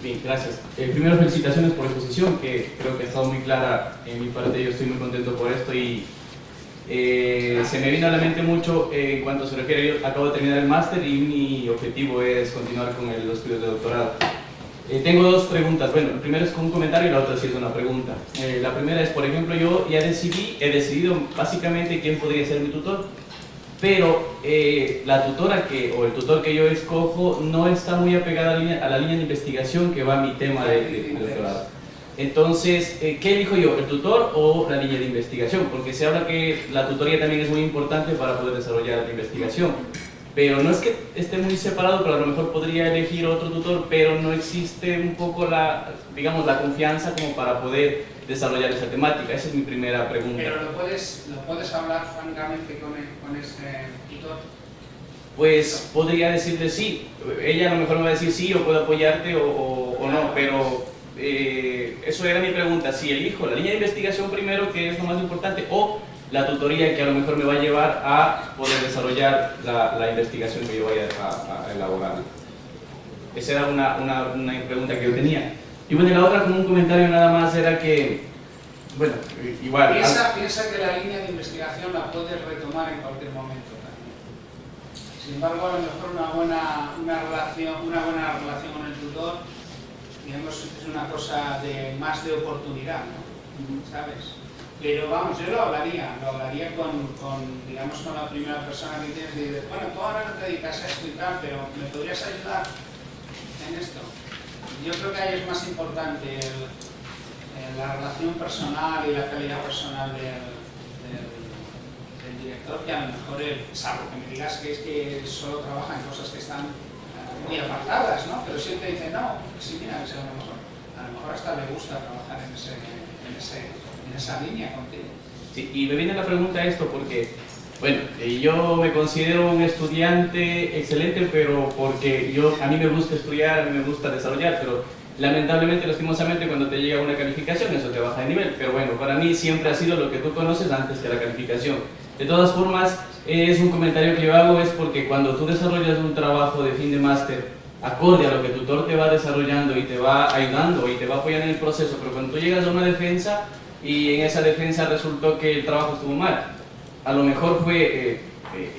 Bien, gracias. Primero, felicitaciones por la exposición, que creo que ha estado muy clara en mi parte. Yo estoy muy contento por esto y se me vino a la mente mucho en cuanto se refiere. Yo acabo de terminar el máster y mi objetivo es continuar con los estudios de doctorado. Tengo dos preguntas. Bueno, el primero es con un comentario y la otra sí es una pregunta. La primera es, por ejemplo, yo ya he decidido básicamente quién podría ser mi tutor. pero la tutora o el tutor que yo escojo no está muy apegada a la línea de investigación que va a mi tema de doctorado. Entonces, ¿qué elijo yo? ¿El tutor o la línea de investigación? Porque se habla que la tutoría también es muy importante para poder desarrollar la investigación. Pero no es que esté muy separado, pero a lo mejor podría elegir otro tutor, pero no existe un poco digamos, la confianza como para poder desarrollar esa temática. Esa es mi primera pregunta. ¿Pero lo puedes hablar francamente con ese tutor? Pues podría decirle sí. Ella a lo mejor me va a decir sí, o puedo apoyarte o no, pero eso era mi pregunta. Si elijo la línea de investigación primero, que es lo más importante, o la tutoría que a lo mejor me va a llevar a poder desarrollar la investigación que yo vaya a elaborar. Esa era una pregunta que yo tenía. Y bueno, la otra, como un comentario nada más, era que, bueno, igual... Piensa que la línea de investigación la puedes retomar en cualquier momento también. Sin embargo, a lo mejor una buena relación con el tutor, digamos, es una cosa más de oportunidad, ¿no? ¿Sabes? Pero vamos, yo lo hablaría digamos, con la primera persona que tienes y dices, bueno, tú ahora no te dedicas a esto y tal, pero ¿me podrías ayudar en esto? Yo creo que ahí es más importante la relación personal y la calidad personal del director, que a lo mejor salvo que me digas que es que solo trabaja en cosas que están muy apartadas, ¿no? Pero siempre dice, no, sí, mira, a lo mejor hasta le gusta trabajar en esa línea contigo. Sí, y me viene la pregunta esto porque, bueno, yo me considero un estudiante excelente, pero porque a mí me gusta estudiar, a mí me gusta desarrollar, pero lamentablemente, lastimosamente, cuando te llega una calificación, eso te baja de nivel. Pero bueno, para mí siempre ha sido lo que tú conoces antes que la calificación. De todas formas, es un comentario que yo hago, es porque cuando tú desarrollas un trabajo de fin de máster, acorde a lo que tu tutor te va desarrollando y te va ayudando y te va apoyando en el proceso, pero cuando tú llegas a una defensa y en esa defensa resultó que el trabajo estuvo mal, a lo mejor fue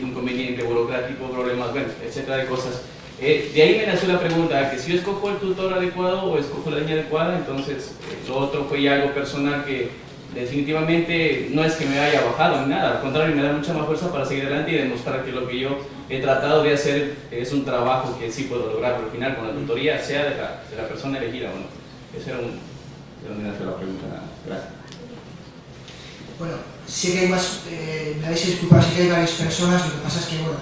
inconveniente, burocrático, problemas, bueno, etcétera de cosas. De ahí me nació la pregunta, que si yo escojo el tutor adecuado o escojo la línea adecuada, entonces lo otro fue ya algo personal que definitivamente no es que me haya bajado ni nada, al contrario, me da mucha más fuerza para seguir adelante y demostrar que lo que yo he tratado de hacer es un trabajo que sí puedo lograr al final con la tutoría, sea de la persona elegida o no. Ese era de donde nació la pregunta. Gracias. Bueno, sí que hay más, me habéis disculpado, sí que hay varias personas, lo que pasa es que, bueno,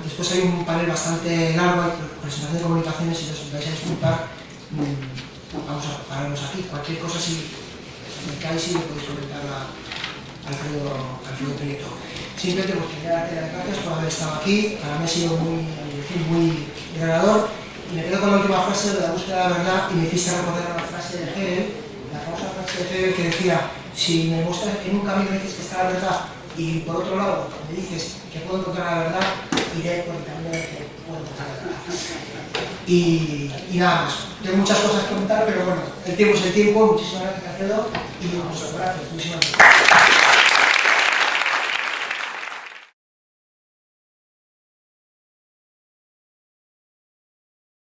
después hay un panel bastante largo, hay presentación de comunicaciones y os vais a disculpar, vamos a pararnos aquí. Cualquier cosa, si me caes, y me podéis comentar a Alfredo Prieto. Simplemente porque quería darte las gracias por haber estado aquí, para mí ha sido muy revelador, y me quedo con la última frase de la búsqueda de la verdad, y me hiciste recordar la frase de Hegel, la famosa frase de Hegel que decía: si me muestras en un camino dices que está la verdad y por otro lado me dices que puedo encontrar la verdad, iré por el camino de que puedo encontrar la verdad. Y nada más. Tengo muchas cosas que contar, pero bueno, el tiempo es el tiempo. Muchísimas gracias, Alfredo, y muchas gracias.